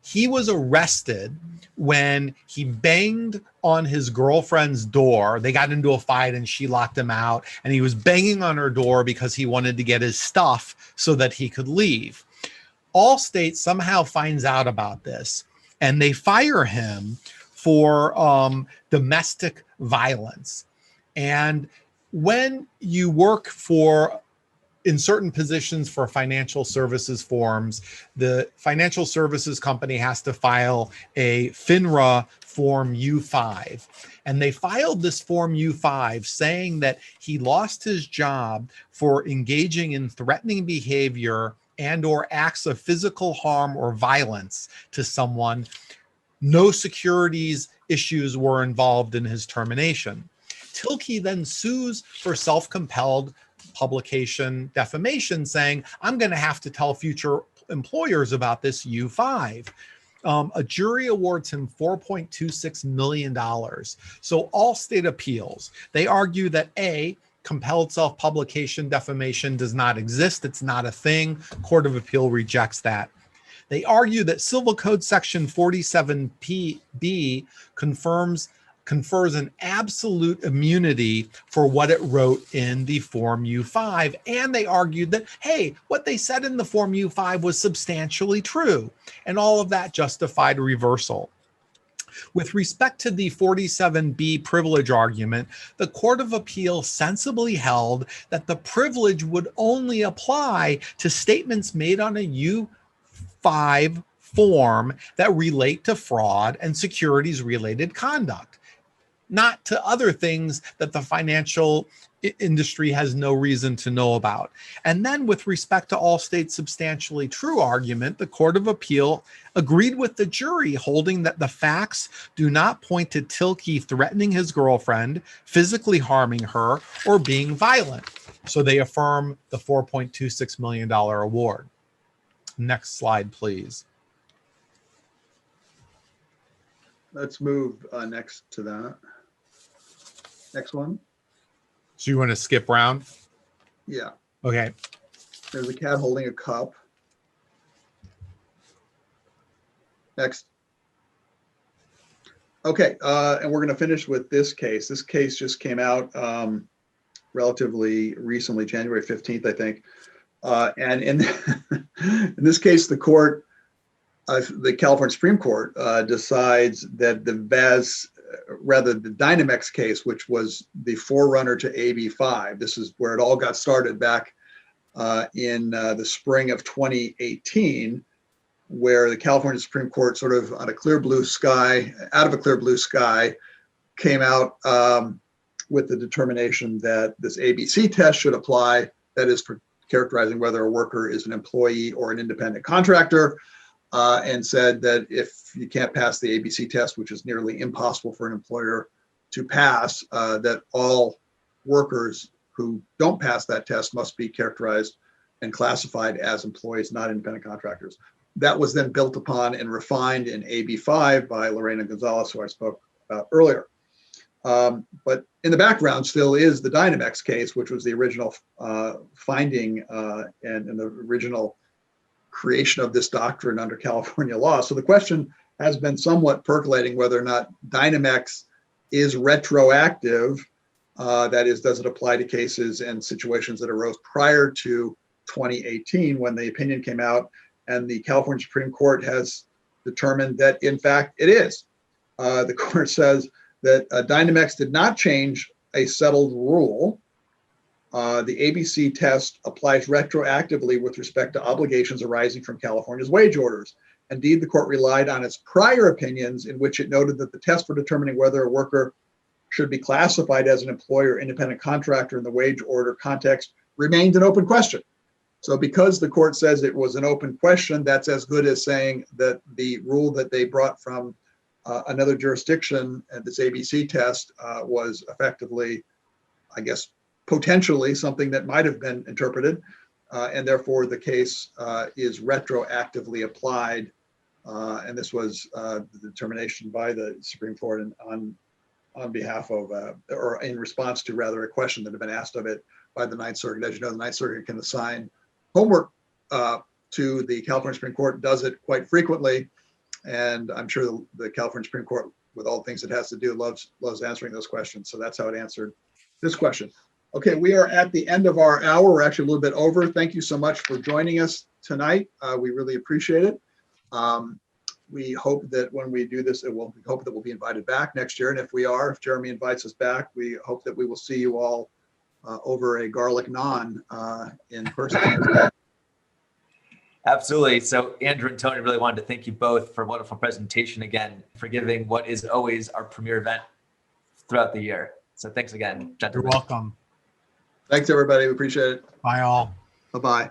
He was arrested when he banged on his girlfriend's door. They got into a fight and she locked him out, and he was banging on her door because he wanted to get his stuff so that he could leave. Allstate somehow finds out about this and they fire him for domestic violence. And when you work in certain positions for financial services firms, the financial services company has to file a FINRA Form U5. And they filed this Form U5 saying that he lost his job for engaging in threatening behavior and or acts of physical harm or violence to someone. No securities issues were involved in his termination. Tilke then sues for self-compelled publication defamation, saying, I'm going to have to tell future employers about this U5. A jury awards him $4.26 million. So Allstate appeals. They argue that A, compelled self-publication defamation does not exist. It's not a thing. Court of Appeal rejects that. They argue that Civil Code Section 47B confers an absolute immunity for what it wrote in the Form U5. And they argued that, hey, what they said in the Form U5 was substantially true. And all of that justified reversal. With respect to the 47B privilege argument, the Court of Appeal sensibly held that the privilege would only apply to statements made on a U5 form that relate to fraud and securities-related conduct, not to other things that the financial industry has no reason to know about. And then with respect to Allstate's substantially true argument, the Court of Appeal agreed with the jury, holding that the facts do not point to Tilke threatening his girlfriend, physically harming her, or being violent. So they affirm the $4.26 million award. Next slide, please. Let's move next to that. Next one. So you want to skip round? Yeah. Okay. There's a cat holding a cup. Next. Okay, and we're going to finish with this case. This case just came out relatively recently, January 15th, I think. And in, in this case, the court, the California Supreme Court decides that the the Dynamex case, which was the forerunner to AB5, this is where it all got started back in the spring of 2018, where the California Supreme Court sort of on a clear blue sky, out of a clear blue sky, came out with the determination that this ABC test should apply, that is for characterizing whether a worker is an employee or an independent contractor, and said that if you can't pass the ABC test, which is nearly impossible for an employer to pass, that all workers who don't pass that test must be characterized and classified as employees, not independent contractors. That was then built upon and refined in AB5 by Lorena Gonzalez, who I spoke about earlier. But in the background still is the Dynamex case, which was the original finding and the original creation of this doctrine under California law. So the question has been somewhat percolating whether or not Dynamex is retroactive. That is, does it apply to cases and situations that arose prior to 2018 when the opinion came out? And the California Supreme Court has determined that, in fact, it is. The court says that Dynamex did not change a settled rule. The ABC test applies retroactively with respect to obligations arising from California's wage orders. Indeed, the court relied on its prior opinions in which it noted that the test for determining whether a worker should be classified as an employee or independent contractor in the wage order context remained an open question. So because the court says it was an open question, that's as good as saying that the rule that they brought from another jurisdiction, this ABC test, was effectively, I guess, potentially something that might have been interpreted, and therefore the case is retroactively applied. And this was the determination by the Supreme Court on behalf of, or in response to rather a question that had been asked of it by the Ninth Circuit. As you know, the Ninth Circuit can assign homework to the California Supreme Court, does it quite frequently. And I'm sure the California Supreme Court, with all the things it has to do, loves answering those questions. So that's how it answered this question. Okay, we are at the end of our hour. We're actually a little bit over. Thank you so much for joining us tonight. We really appreciate it. We hope that when we do this, we hope that we'll be invited back next year. And if we are, if Jeremy invites us back, we hope that we will see you all over a garlic naan in person. Absolutely. So Andrew and Tony, really wanted to thank you both for a wonderful presentation again, for giving what is always our premier event throughout the year. So thanks again, gentlemen. You're welcome. Thanks, everybody. We appreciate it. Bye all. Bye-bye.